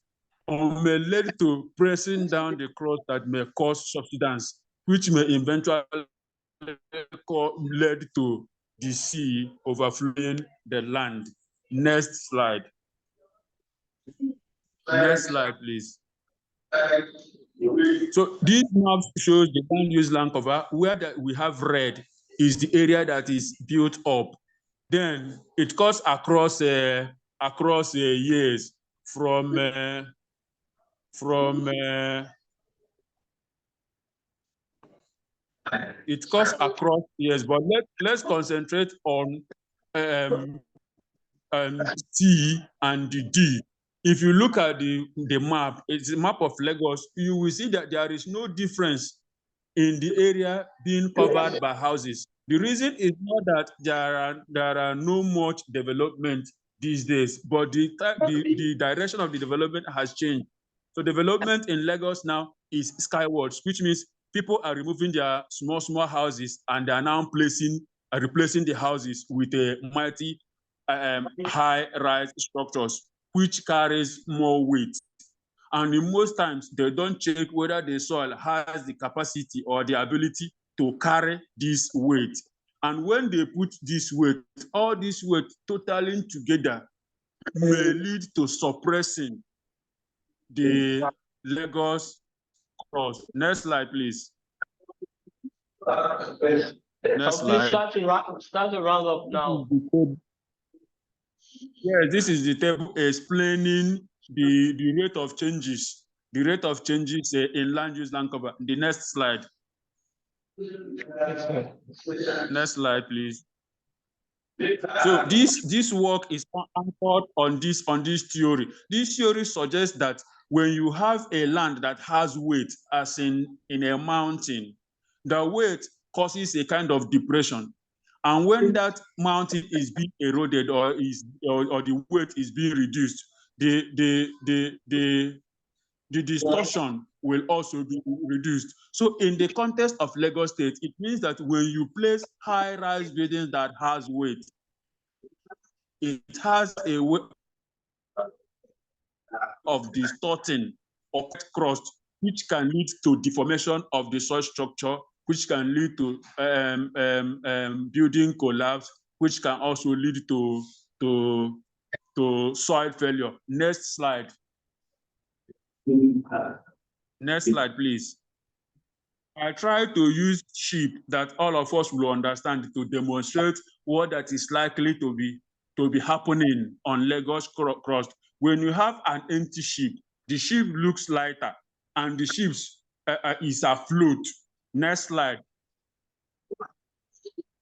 or may lead to pressing down the crust that may cause subsidence, which may eventually lead to the sea overflowing the land. Next slide. Next slide, please. So this map shows the land use land cover. Where we have red is the area that is built up. Then it cuts across years from it cuts across years, but let's concentrate on C and the D. If you look at the map, it's a map of Lagos, you will see that there is no difference in the area being covered by houses. The reason is not that there are no much development these days, but the direction of the development has changed. So development in Lagos now is skywards, which means people are removing their small houses and they are now replacing the houses with a mighty high-rise structures, which carries more weight. And in most times, they don't check whether the soil has the capacity or the ability to carry this weight. And when they put this weight, all this weight totaling together may lead to suppressing the Lagos crust. Next slide, please. Next slide. Start to round up now. Yes, this is the table explaining the rate of changes in land use land cover. The next slide. Next slide, please. So this work is anchored on this theory. This theory suggests that when you have a land that has weight, as in a mountain, the weight causes a kind of depression. And when that mountain is being eroded or the weight is being reduced, the distortion will also be reduced. So in the context of Lagos State, it means that when you place high-rise buildings that has weight, it has a way of distorting or crust, which can lead to deformation of the soil structure, which can lead to building collapse, which can also lead to soil failure. Next slide. Next slide, please. I try to use sheep that all of us will understand to demonstrate what that is likely to be happening on Lagos Coast. When you have an empty ship, the ship looks lighter and the ship is afloat. Next slide.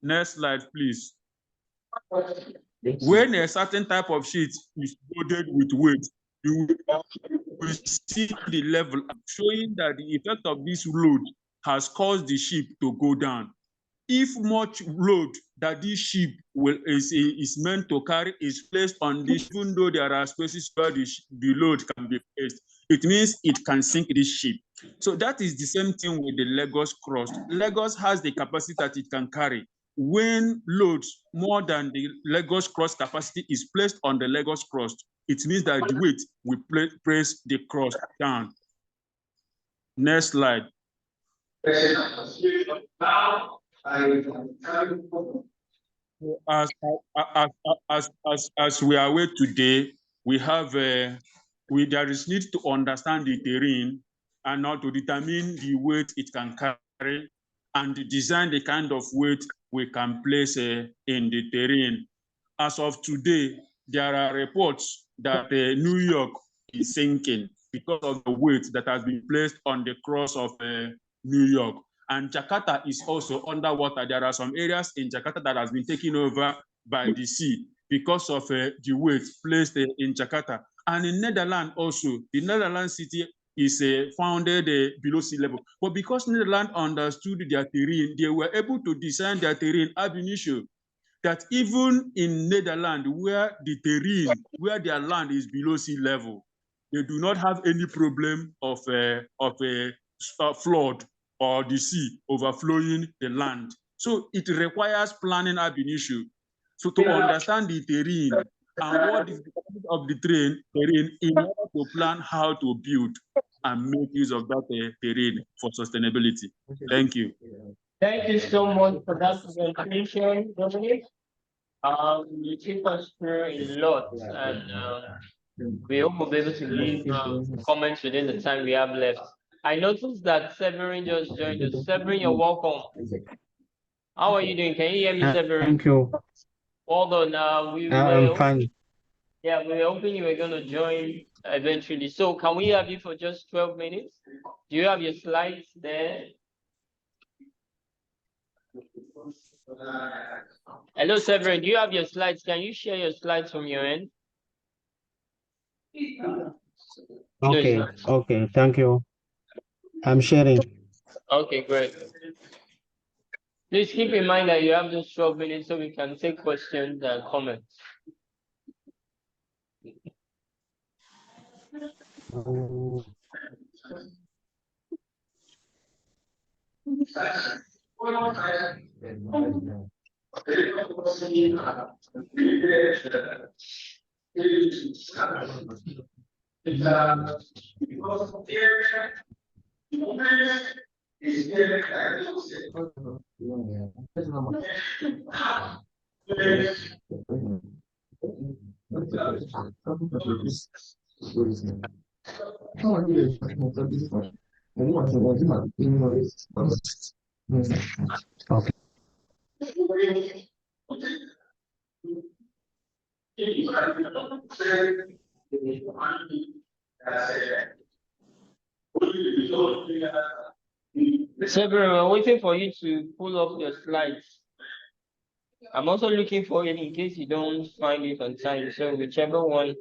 Next slide, please. When a certain type of sheet is loaded with weight, you will see the level showing that the effect of this load has caused the ship to go down. If much load that this ship is meant to carry is placed on this, even though there are spaces where the load can be placed, it means it can sink this ship. So that is the same thing with the Lagos Coast. Lagos has the capacity that it can carry. When loads more than the Lagos Coast capacity is placed on the Lagos Coast, it means that the weight will press the cross down. Next slide. As we are aware today, we have there is need to understand the terrain and now to determine the weight it can carry and design the kind of weight we can place in the terrain. As of today, there are reports that New York is sinking because of the weight that has been placed on the cross of New York. And Jakarta is also underwater. There are some areas in Jakarta that has been taken over by the sea because of the weight placed in Jakarta. And in Netherlands also, the Netherlands city is founded below sea level. But because Netherlands understood their terrain, they were able to design their terrain ab initio, that even in Netherlands, where the terrain, where their land is below sea level, they do not have any problem of flood or the sea overflowing the land. So it requires planning ab initio. So to understand the terrain and what is the purpose of the terrain in order to plan how to build and make use of that terrain for sustainability. Thank you. Thank you so much for that presentation, Dominic. You took us through a lot, and we hope we'll be able to leave comments within the time we have left. I noticed that Severin just joined us. Severin, you're welcome. How are you doing? Can you hear me, Severin? Thank you. Hold on. I'm fine. Yeah, we were hoping you were going to join eventually. So can we have you for just 12 minutes? Do you have your slides there? Hello, Severin. Do you have your slides? Can you share your slides from your end? Okay, okay, thank you. I'm sharing. Okay, great. Please keep in mind that you have just 12 minutes so we can take questions and comments. Okay. Severin, we're waiting for you to pull up your slides. I'm also looking for it in case you don't find it on time. So whichever one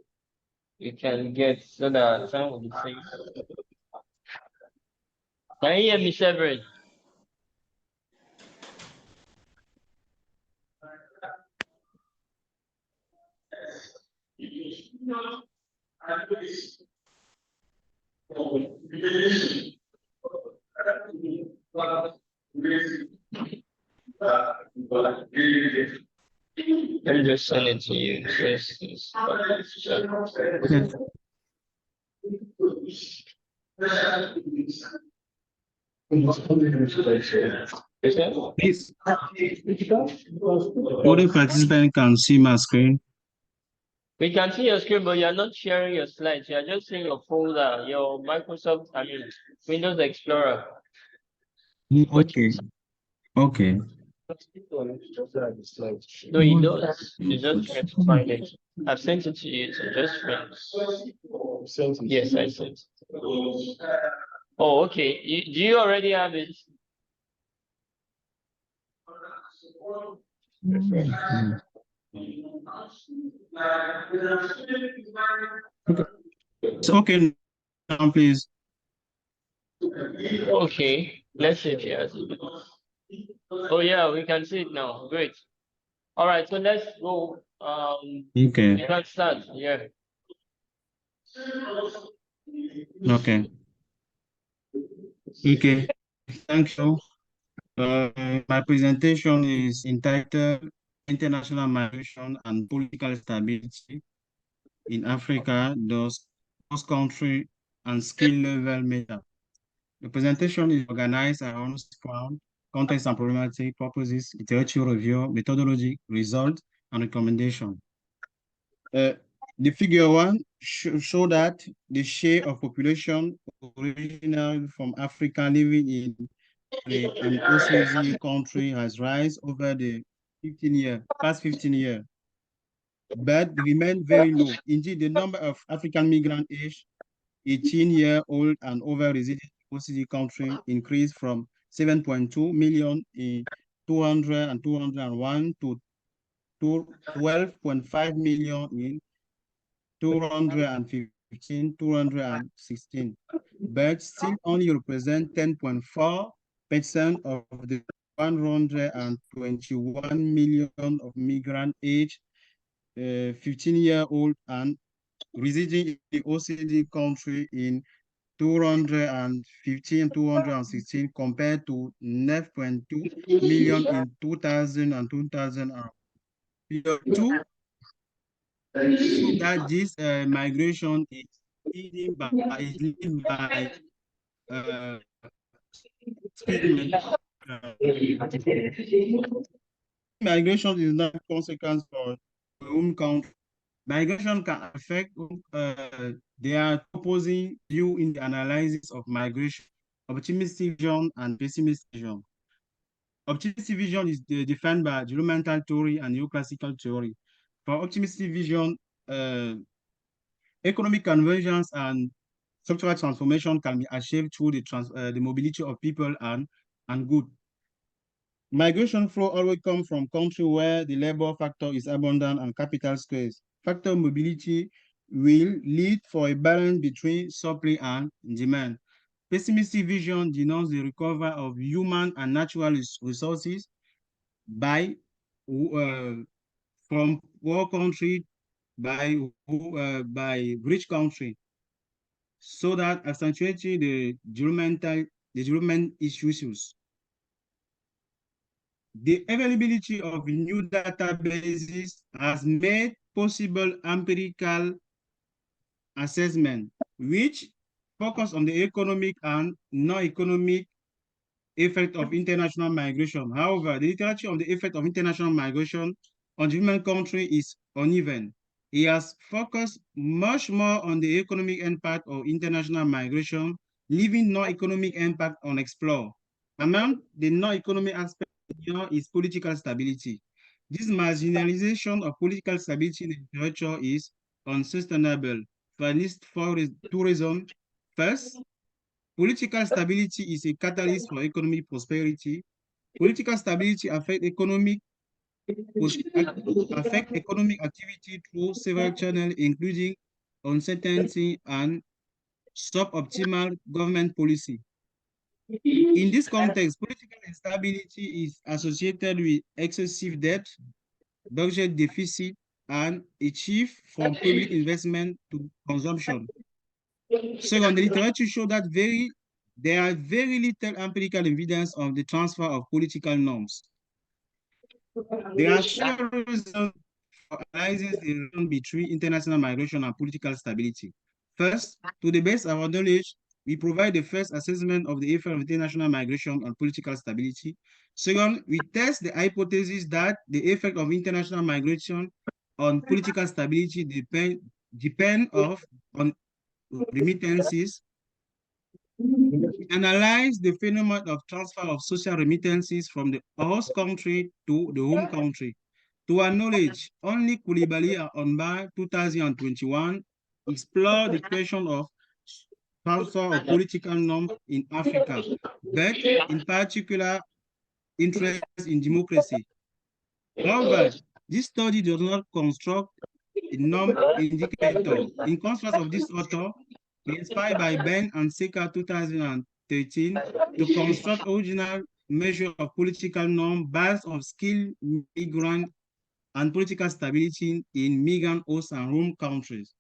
you can get so that time will be safe. Can you hear me, Severin? Let me just send it to you. Please, all the participants can see my screen. We can see your screen, but you're not sharing your slides. You're just seeing your folder, your Microsoft, Windows Explorer. Okay. Okay. No, you don't. You just try to find it. I've sent it to you, so just find. Yes, I sent. Oh, okay. Do you already have it? So, okay, now please. Okay, let's see if he has it. Oh yeah, we can see it now. Great. All right, so let's go. Okay. We can start. Yeah. Okay. Okay. Thank you. My presentation is entitled International Migration and Political Stability in Africa, those cross-country and skill level matter. The presentation is organized around ground, context and problematic, purposes, literature review, methodology, result, and recommendation. The figure one show that the share of population original from Africa living in an OECD country has risen over the past 15 years, but remain very low. Indeed, the number of African migrant aged 18-year-old and over residing in OECD country increased from 7.2 million in 2001 to 12.5 million in 215, 216, but still only represent 10.4% of the 121 million of migrant age 15-year-old and residing in the OECD country in 215, 216 compared to 9.2 million in 2000 and 2002. So that this migration is leading by migration is not a consequence for the home country. Migration can affect, there are opposing view in the analysis of migration, optimistic vision and pessimistic vision. Optimistic vision is defined by developmental theory and neoclassical theory. For optimistic vision, economic convergence and structural transformation can be achieved through the mobility of people and goods. Migration flow always comes from countries where the labor factor is abundant and capital scarce. Factor mobility will lead for a balance between supply and demand. Pessimistic vision denotes the recovery of human and natural resources by from poor country by rich country, so that accentuating the development issues. The availability of new databases has made possible empirical assessment, which focus on the economic and non-economic effect of international migration. However, the literature on the effect of international migration on different countries is uneven. It has focused much more on the economic impact of international migration, leaving non-economic impact unexplored. Among the non-economic aspects is political stability. This marginalization of political stability in the literature is unsustainable for at least two reasons. First, political stability is a catalyst for economic prosperity. Political stability affects economic activity through several channels, including uncertainty and suboptimal government policy. In this context, political instability is associated with excessive debt, budget deficit, and a shift from public investment to consumption. Second, the literature shows that there are very little empirical evidence of the transfer of political norms. There are several reasons for analyzing the relation between international migration and political stability. First, to the best of our knowledge, we provide the first assessment of the effect of international migration on political stability. Second, we test the hypothesis that the effect of international migration on political stability depend on remittances. We analyze the phenomenon of transfer of social remittances from the host country to the home country. To our knowledge, only Koulibaly and Onba 2021 explore the question of transfer of political norms in Africa, but in particular interest in democracy. However, this study does not construct a norm indicator. In contrast of this author, inspired by Ben and Seka 2013 to construct original measure of political norm based on skilled migrant and political stability in migrant host and home countries.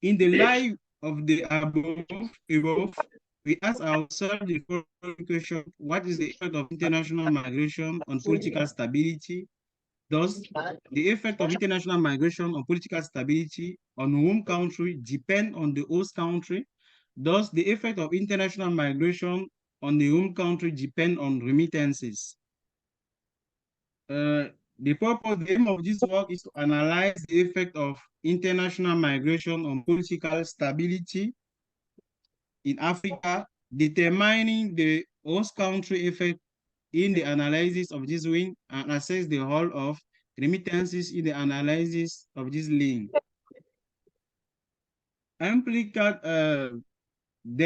In the light of the above, we ask ourselves the following question: what is the effect of international migration on political stability? Does the effect of international migration on political stability on home country depend on the host country? Does the effect of international migration on the home country depend on remittances? The aim of this work is to analyze the effect of international migration on political stability in Africa, determining the host country effect in the analysis of this wing, and assess the role of remittances in the analysis of this link. There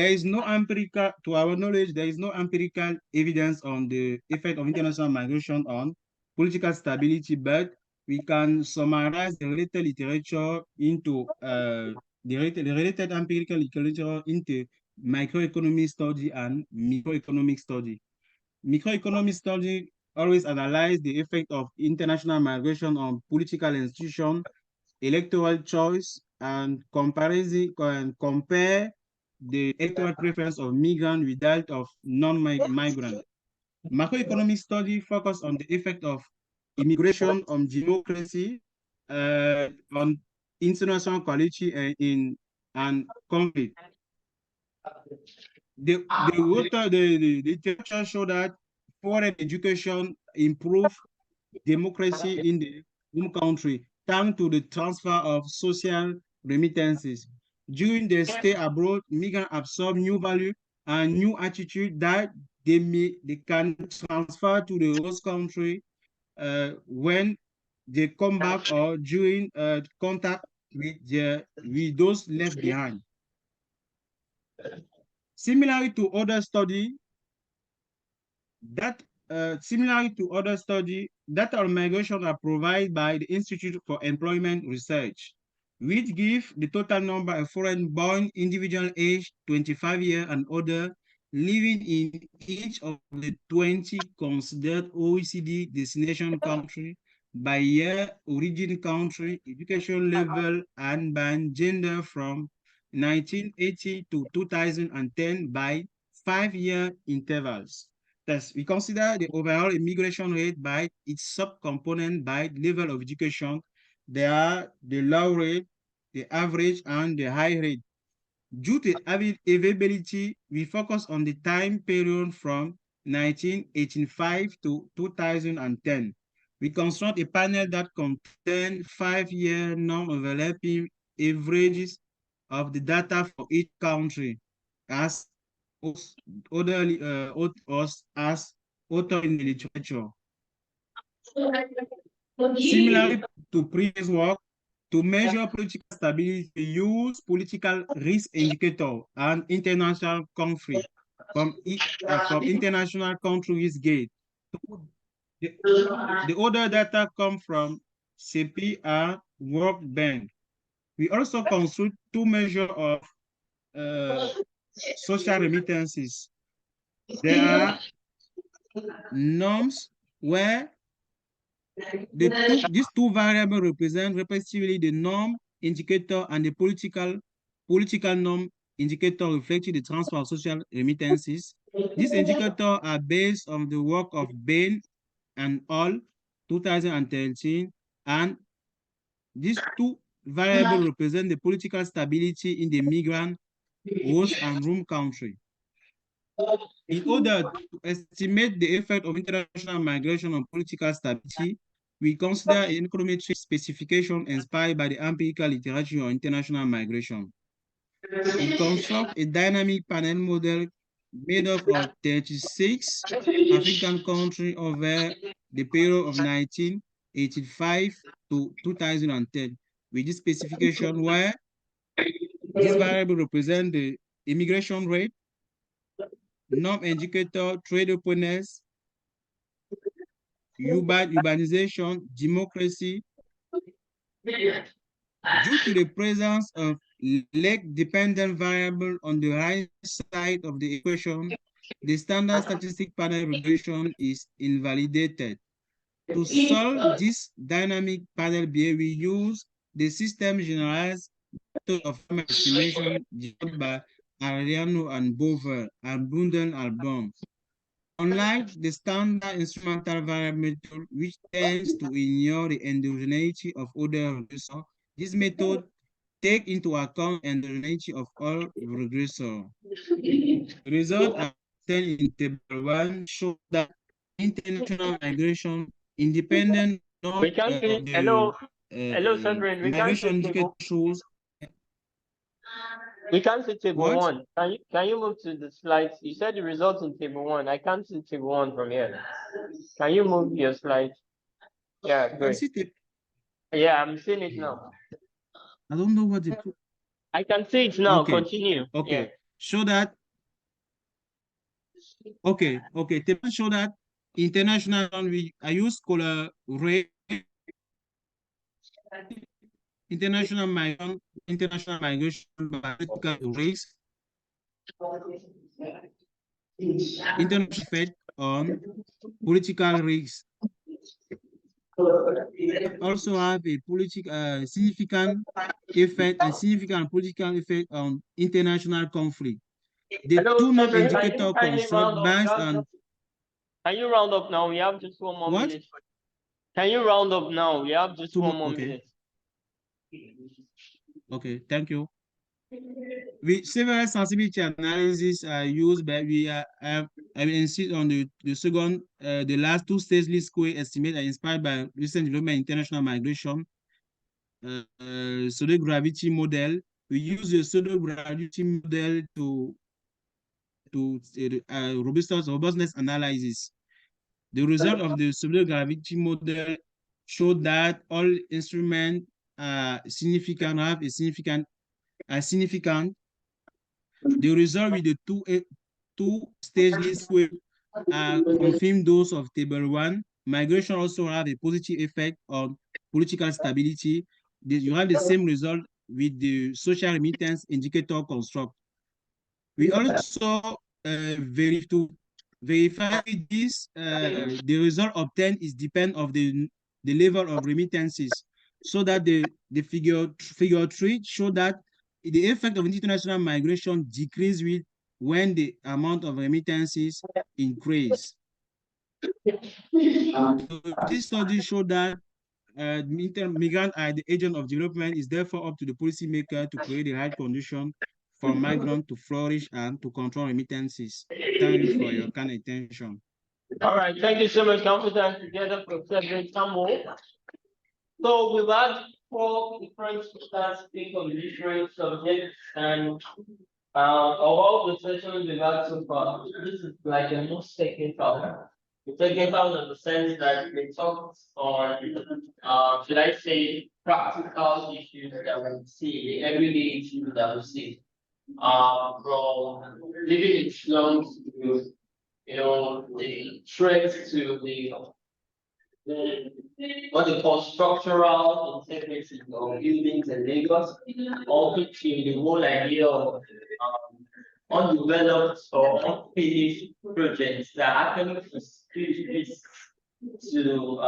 is no empirical, to our knowledge, there is no empirical evidence on the effect of international migration on political stability, but we can summarize the related literature into the related empirical literature into microeconomic study and microeconomic study. Microeconomic study always analyze the effect of international migration on political institutions, electoral choice, and compare the electoral preference of migrant with that of non-migrant. Macroeconomic study focus on the effect of immigration on democracy, on international quality and conflict. The literature show that foreign education improve democracy in the home country thanks to the transfer of social remittances. During their stay abroad, migrants absorb new value and new attitude that they can transfer to the host country when they come back or during contact with those left behind. Similarly to other study, data on migration are provided by the Institute for Employment Research, which give the total number of foreign-born individual aged 25 years and older living in each of the 20 considered OECD destination country by year, origin country, education level, and by gender from 1980 to 2010 by 5-year intervals. Thus, we consider the overall immigration rate by its subcomponent by level of education. There are the low rate, the average, and the high rate. Due to availability, we focus on the time period from 1985 to 2010. We construct a panel that contains 5-year non-overlapping averages of the data for each country as author in the literature. Similarly to previous work, to measure political stability, we use political risk indicator and international conflict from international country risk gate. The other data come from CP and World Bank. We also construct 2 measures of social remittances. There are norms where these 2 variables represent respectively the norm indicator and the political norm indicator reflecting the transfer of social remittances. These indicators are based on the work of Bain and al. 2013, and these 2 variables represent the political stability in the migrant host and room country. In order to estimate the effect of international migration on political stability, we consider an econometric specification inspired by the empirical literature on international migration. It constructs a dynamic panel model made up of 36 African countries over the period of 1985 to 2010, with this specification where this variable represents the immigration rate, non-educator, trade openness, urbanization, democracy. Due to the presence of leg-dependent variable on the right side of the equation, the standard statistic panel regression is invalidated. To solve this dynamic panel behavior, we use the system generalized method of estimation developed by Ariano and Bover and Bundel Album. Unlike the standard instrumental variable method, which tends to ignore the endogeneity of other regressors, this method takes into account endogeneity of all regressors. Results obtained in table 1 show that international migration, independent of We can't see. Hello, Sandrine. We can't migration see indicator table. shows We can't see table what? 1. Can you move to the slides? You said the results in table 1. I can't see table 1 from here. Can you move your slides? Yeah, You can great. see the, Yeah, I'm seeing it now. I don't know what the I can see it now. Okay. Continue. okay Yeah. show that table show that international I use color red international migration by political race, international effect on political risks. Also have a political significant effect and significant political effect on international conflict. The Hello, two known Sandrine. indicator construct based on Can you round up now? We have just one more what? minute. Can you round up now? We have just 2 one more okay. minute. Okay, thank you. Several sensitivity analysis are used, but I will insist on the second, the last two stageless square estimate are inspired by recent development in international migration. Pseudo gravity model. We use the pseudo gravity model to robustness analysis. The result of the pseudo gravity model showed that all instruments are significant, have a significant. The result with the two stageless square confirm those of table 1. Migration also have a positive effect on political stability. You have the same result with the social remittance indicator construct. We also verify this, the result obtained is depend of the level of remittances, so that the figure 3 show that the effect of international migration decrease with when the amount of remittances increase. This study showed that migrant are the agent of development. Is therefore up to the policymaker to create the right condition for migrants to flourish and to control remittances. Thank you for your kind attention. All right, thank you so much. Can we put that together for Cedric Samuel? So we've had 4 different speakers speak on different subjects, and of all the sessions we've had so far, this is like the most technical. The technical in the sense that they talked on, should I say, practical issues that we see, the everyday issues that we see. From living in slums to, the threats to the what they call structural integrity of buildings in Lagos, also to the whole idea of undeveloped or unfinished projects that actually constitute risks to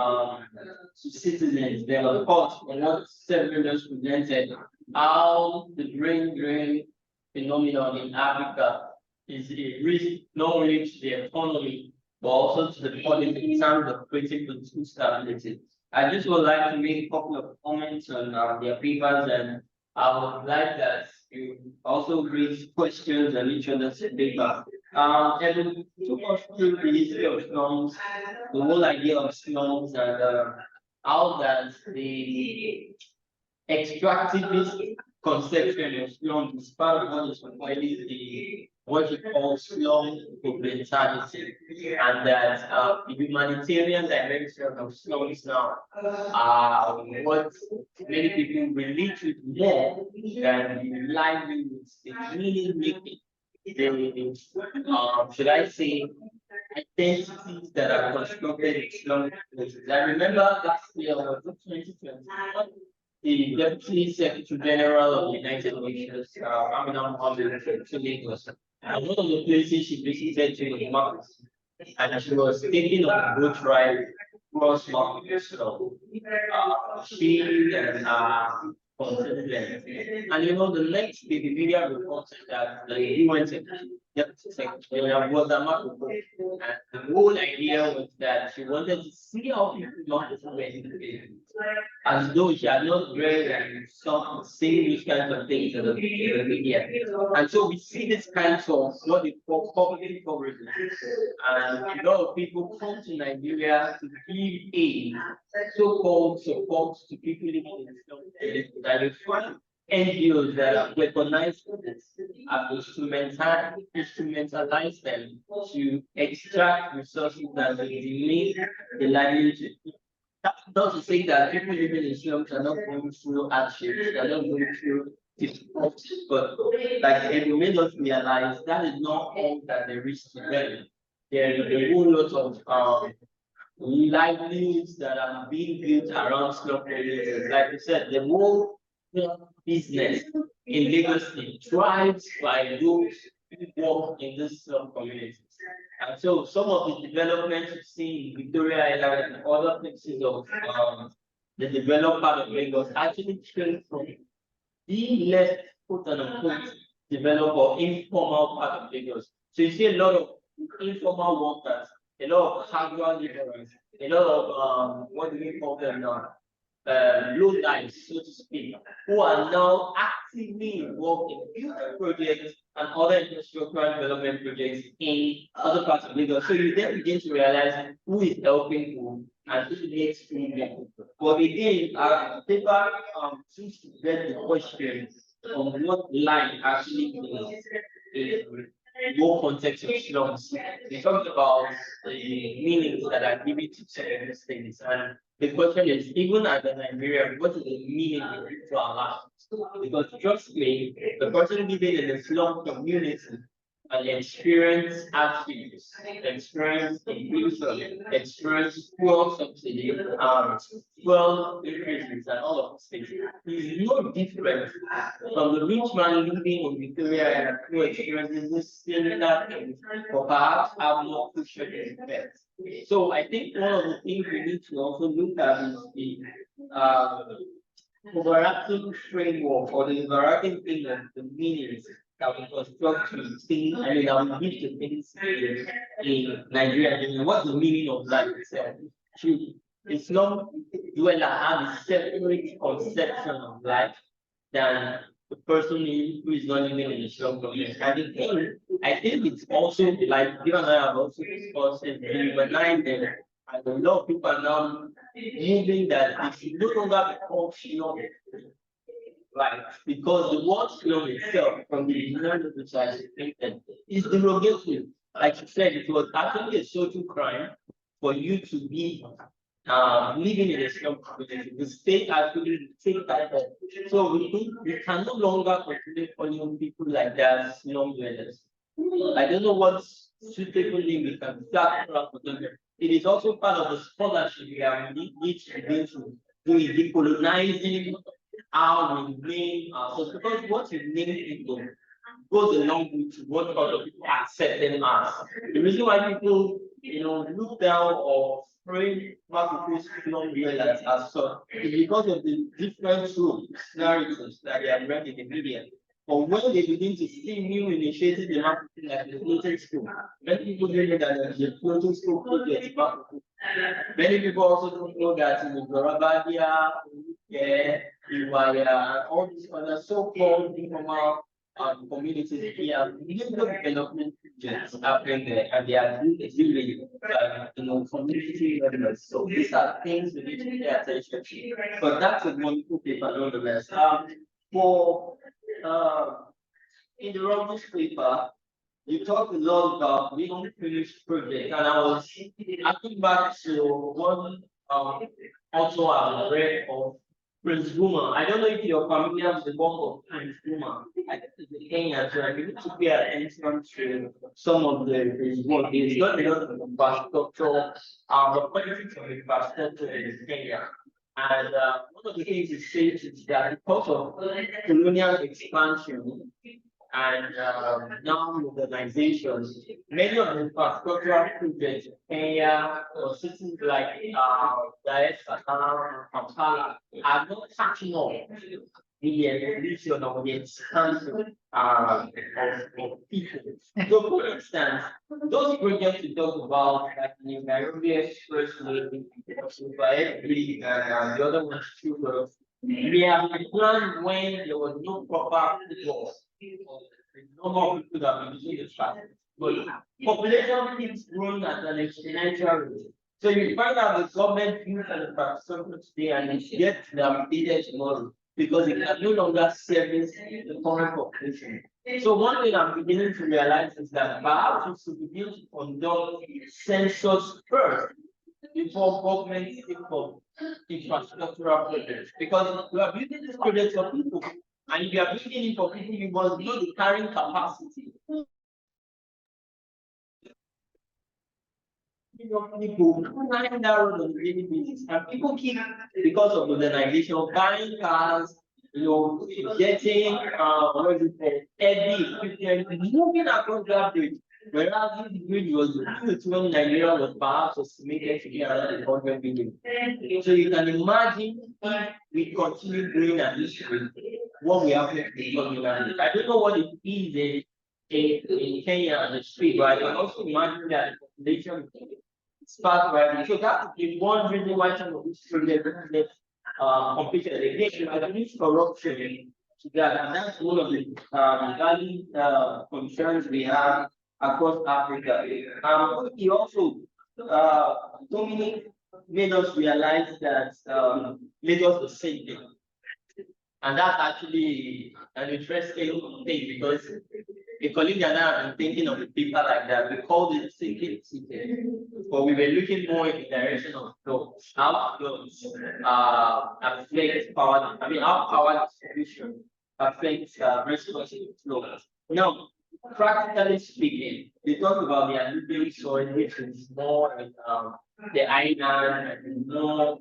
citizens. There of course a lot several presented how the brain drain phenomenon in Africa is a risk not only to the economy but also to the policy in terms of creating political stability. I just would like to make a couple of comments on their papers, and I would like that You also raise questions on each other's paper. And we took us through the history of slums, the whole idea of slums, and how that the extractivist conception of slum is part of what is really the what you call slum mentality, and that the humanitarian dimension of slums now are what many people relate with more than the livelihoods, the meaning making, the should I say identities that are constructed in slum places. I remember last year, was it 2021, the Deputy Secretary General of the United Nations, Amina Mohammed, came to Lagos. And one of the places she visited to was Marcus. And she was taking on a boat ride across Marcus. So she and contingent. And you know, the next day, the media reported that the UN Deputy Secretary General was a Marcus. And the whole idea was that she wanted to see how people not as though she had not read and seen these kinds of things in the media. And so we see these kinds of what they call public coverage. And a lot of people come to Nigeria to give aid, so-called support to people living in slum areas, that they find NGOs that have weaponized this, have instrumentalized them to extract resources that will delay the livelihood. That's not to say that people living in slums are not going through hardships, they're not going through difficulties, but like it made us realize that is not all that there is to them. There is a whole lot of livelihoods that are being built around slum areas. Like I said, the whole business in Lagos State thrives by those who work in this slum communities. And so some of the developments you see in Victoria Island and other places of the developed part of Lagos actually came from the less quote unquote developed or informal part of Lagos. So you see a lot of informal workers, a lot of casual laborers, a lot of what do we call them now? Low lives, so to speak, who are now actively involved in building projects and other infrastructural development projects in other parts of Lagos. So you then begin to realize who is helping who and who needs to. But again, our paper seems to get the question on what line actually means in more context of slums. We talked about the meanings that are given to some of these things, and the question is, even as a Nigerian, what is the meaning to our lives? Because trust me, the person living in the slum community and experience hardships, experience inclusion, experience poor subsidy, fuel increases, and all of these things is no different from the rich man living in Victoria and who experiences this similar things, or perhaps have more cushion effects. So I think one of the things we need to also look at is the overarching framework or the overarching thing of the meanings that we construct to see, I mean, that we give to things in Nigeria. I mean, what's the meaning of life itself? Should Islam dweller have a separate conception of life than the person who is not living in a slum community? I think it's also like you and I have also discussed it, humanizing, and a lot of people are now moving that it should no longer become slum. Right, because the word slum itself, from the dictionary of the child, is derogatory. Like you said, it was actually a social crime for you to be living in a slum community. The state actually take that up. So we can no longer continue calling people like that slum dwellers. I don't know what suitable name we can start for them. It is also part of the scholarship we have need to begin to do is decolonizing how we name ourselves, because what you name people goes along with what other people accept them as. The reason why people, look down or frame Marcus slum dwellers as such is because of the different narratives that they have read in the media. But when they begin to see new initiatives in marketing like the floating school, many people don't know that the floating school project is Many people also don't know that in the Gorabadia, Iwaya, and all these other so-called informal communities here, little development projects happening there, and they are really, community members. So these are things we need to pay attention to. But that's a wonderful paper, nonetheless. In the Rogers paper, you talked a lot about the unfinished project, and I think back to one also I read of Prince Boomer. I don't know if you're familiar with the work of Prince Boomer. I think it's in Kenya, so I need to pay attention to some of his work. He's got a lot of infrastructure, the politics of infrastructure in Kenya. And one of the things he says is that because of colonial expansion and now modernization, many of the infrastructural projects in Kenya or cities like Dar es Salaam, Kampala are not catching up the evolution or the expansion of people. So, for instance, those projects we talk about, like the Nairobi Expressway, and the other ones too, they have been planned when there was no proper laws. No more people that have been using the track. But population keeps growing at an exponential rate. So you find out the government use an infrastructure today and it gets updated tomorrow because it can no longer service the current population. So one thing I'm beginning to realize is that perhaps we should begin to conduct census first before government think of infrastructural projects. Because we are building these projects for people. And if you are building it for people, you must know the carrying capacity. People flying that road on a daily basis, and people keep, because of modernization, buying cars, getting heavy equipment, moving across that bridge. Whereas this bridge was built when Nigeria was perhaps estimated to be around 100 billion. So you can imagine if we continue doing at this rate, what we have to do. I don't know what it is in Kenya and the street, but I can also imagine that the population spark rising. So that would be one reason why some of these projects completed. Again, there is corruption to that, and that's one of the valid concerns we have across Africa. He also, Dominic made us realize that Lagos was sinking. And that's actually an interesting thing because a colleague and I have been thinking of a paper like that. We called it sinking city, but we were looking more in the direction of flows. How flows affect power, how power distribution affects responsive flows. Now, practically speaking, they talk about the alluvial soil, which is more in the island and more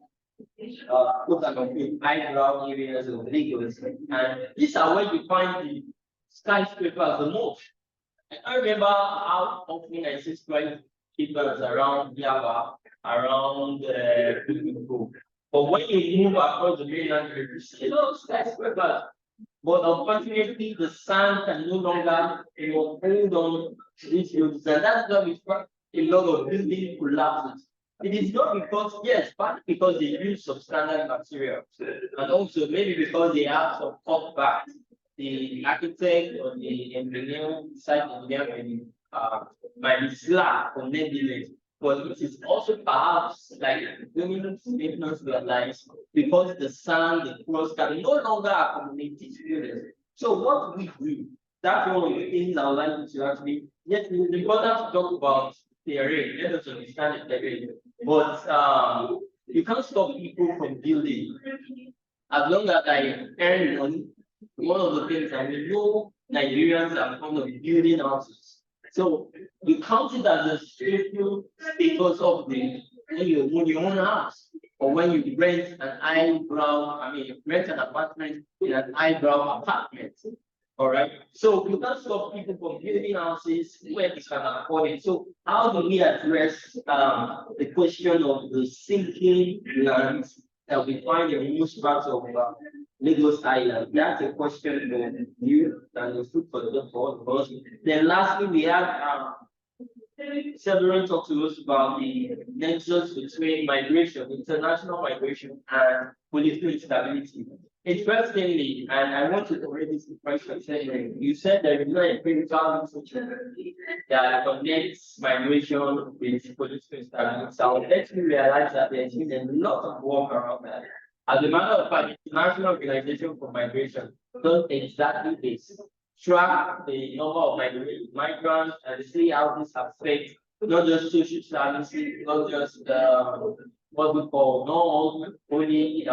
high-ground areas of Lagos. And these are where you find the skyscrapers the most. I remember how often I see skyscrapers around Java, around Crippled. But when you move across the mainland, you see those skyscrapers. But unfortunately, the sand can no longer hold on to these buildings, and that's why we find a lot of building collapses. It is not because, yes, partly because they use substandard materials, and also maybe because they have some cutback. The architect or the engineer, site engineer might be slack on negligence, but it is also perhaps like dominant statements realize because the sand, the cross can no longer accommodate these buildings. So what we do, that's one of the things I would like you to actually, yes, it is important to talk about theory, let us understand the theory, but you can't stop people from building. As long as I earn money, one of the things I know Nigerians are fond of building houses. So you count it as a spiritual status of when you own your own house, or when you rent an rent an apartment in an eyebrow apartment. All right. So you can't stop people from building houses where they can afford it. So how do we address the question of the sinking lands that we find in most parts of Lagos Island? That's a question for you and the food for the for us. Then lastly, we have several talk to us about the nexus between migration, international migration, and political instability. Interestingly, and I want to already this question saying, you said there is no empirical research that connects migration with political instability. So let me realize that there's been a lot of work around that. As a matter of fact, the International Organization for Migration does exactly this. Track the number of migrants and see how this affects not just social services, not just what we call normal, only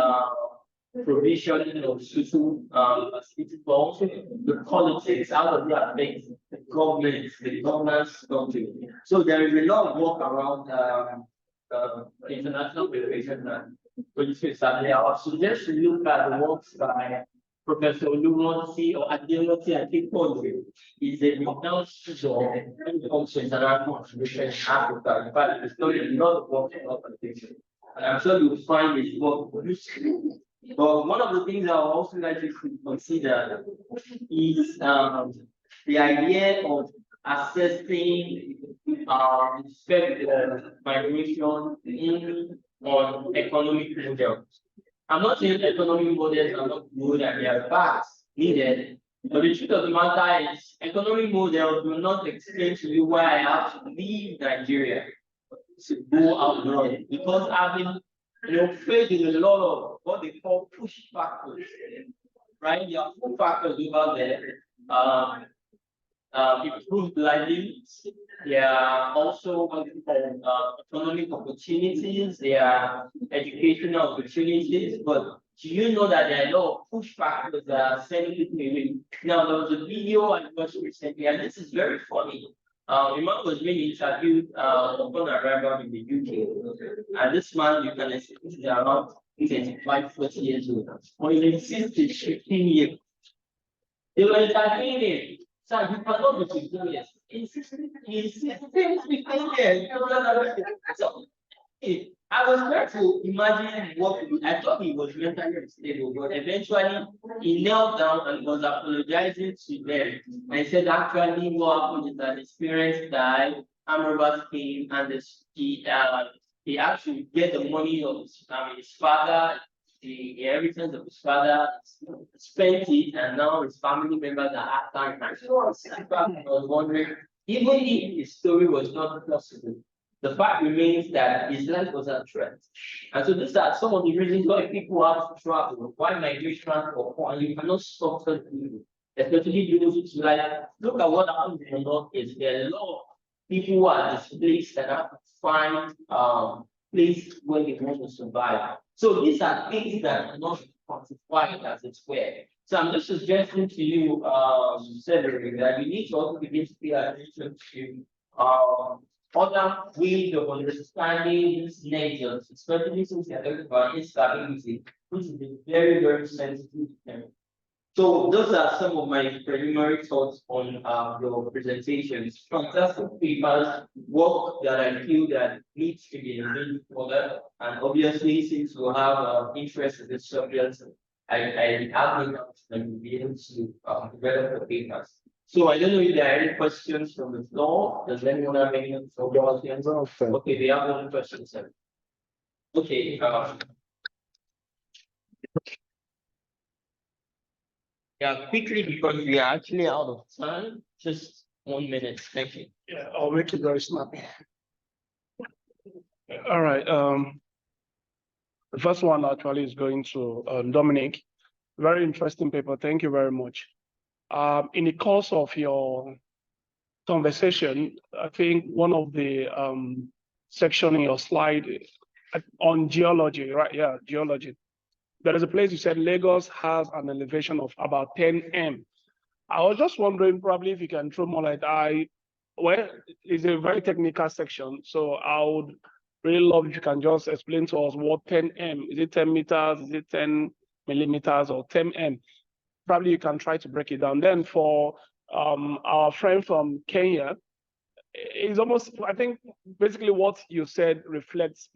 provisioning of social facilities, but also the politics, how does it affect the government, the governance structure. So there is a lot of work around international migration and political stability. I would suggest you look at the works by Professor Olumonsi or Adeloti, I think, is a renowned student when it comes to international migration in Africa. In fact, he's studied a lot of work about politics. And I'm sure you'll find his work useful. But one of the things I would also like to consider is the idea of assessing effect of migration on economic models. I'm not saying economic models are not good and they are facts needed, but the truth of the matter is economic models do not explain to you why I have to leave Nigeria to go abroad, because I've been facing a lot of what they call push factors, right? There are push factors over there. Improved livelihoods. There are also what we call economic opportunities. There are educational opportunities. But do you know that there are a lot of push factors that are sending people away? Now, there was a video I watched recently, and this is very funny. A man was being interviewed upon arrival in the UK, and this man, you can assume, is around 25, 40 years old. But he insisted 15 years. They were interviewing him. So you cannot be 15 years. He's 15 years. So I was trying to imagine what I thought he was mentally unstable, but eventually he knelt down and was apologizing to them and said, actually, what happened is that his parents died, armed robbers came, and he actually get the money of his father, the inheritance of his father, spent it, and now his family members are after him. So I was wondering, even if his story was not possible, the fact remains that his life was at threat. And so these are some of the reasons why people have to travel, why migration and you cannot stop certain people, especially those who like, look at what happened in the North is there are a lot of people who are displaced and have to find place where they want to survive. So these are things that are not quantified as it were. So I'm just suggesting to you, Cedric, that you need to also begin to pay attention to other ways of understanding these natures, especially since you're talking about instability, which is a very, very sensitive term. So those are some of my preliminary thoughts on your presentations. Fantastic papers, work that I feel that needs to be engaged further. And obviously, since you have interest in this subject, I have no doubt that you'll be able to develop the papers. So I don't know if there are any questions from the floor. Does anyone have any questions? Okay, we have one question, sir. Okay. Yeah, quickly because we are actually out of time. Just 1 minute. Thank you. Yeah, I'll make it very snappy. All right. The first one actually is going to Dominic. Very interesting paper. Thank you very much. In the course of your conversation, I think one of the section in your slide on geology, right? Yeah, geology. There is a place you said Lagos has an elevation of about 10 m. I was just wondering, probably if you can throw more light. Well, it's a very technical section, so I would really love if you can just explain to us what 10 m. Is it 10 meters? Is it 10 millimeters or 10 m? Probably you can try to break it down. Then for our friend from Kenya, it's almost, I think, basically what you said reflects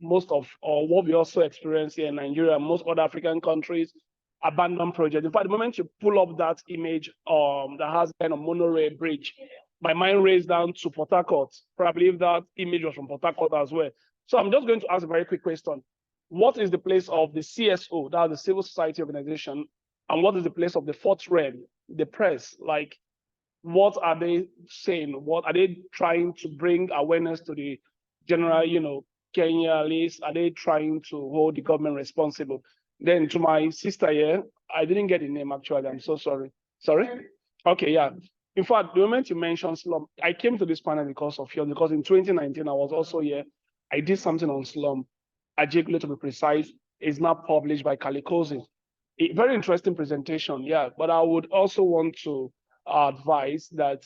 most of, or what we also experience here in Nigeria, most other African countries, abandoned projects. In fact, the moment you pull up that image that has kind of monorail bridge, my mind raced down to Port Harcourt, probably if that image was from Port Harcourt as well. So I'm just going to ask a very quick question. what is the place of the CSO, that's the civil society organization, and what is the place of the fourth realm, the press? Like, what are they saying? What are they trying to bring awareness to the general, Kenya list? Are they trying to hold the government responsible? Then to my sister here, I didn't get the name actually. I'm so sorry. Sorry? Okay, yeah. In fact, the moment you mentioned slum, I came to this panel because of you, because in 2019, I was also here. I did something on slum. Ajigule, to be precise, is now published by Kalikozi. A very interesting presentation, yeah. But I would also want to advise that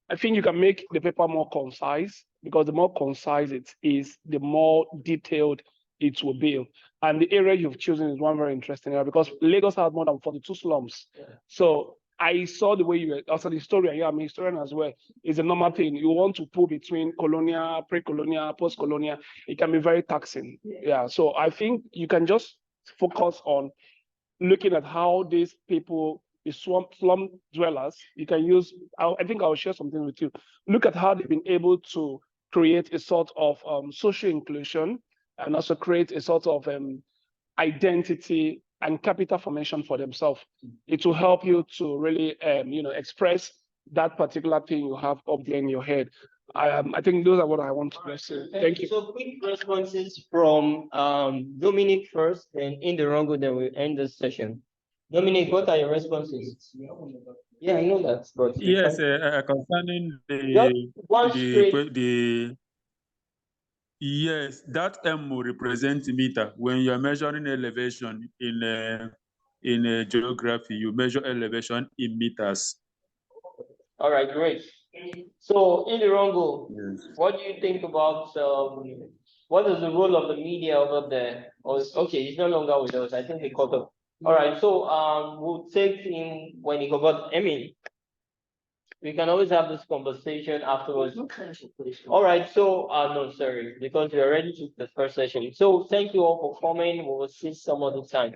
I think you can make the paper more concise, because the more concise it is, the more detailed it will be. And the area you've chosen is one very interesting area, because Lagos has more than 42 slums. So I saw the way you were also the historian. Yeah, I'm a historian as well. It's a normal thing. You want to pull between colonial, pre-colonial, post-colonial. It can be very taxing. Yeah. So I think you can just focus on looking at how these people, the slum dwellers, you can use. I think I'll share something with you. Look at how they've been able to create a sort of social inclusion, and also create a sort of identity and capital formation for themselves. It will help you to really, express that particular thing you have up there in your head. I think those are what I want to say. Thank you. So quick responses from Dominic first, and in the wrong, then we'll end this session. Dominic, what are your responses? Yeah, I know that, but Yes, concerning one straight. Yes, that M will represent meter. When you are measuring elevation in geography, you measure elevation in meters. All right, great. So in the wrong, Yes. what do you think about what is the role of the media over there? Oh, okay, he's no longer with us. I think he caught up. All right, so we'll take him when he got. I mean, we can always have this conversation afterwards. All right, so no, sorry, because we already took the first session. So thank you all for coming. We will see some other time.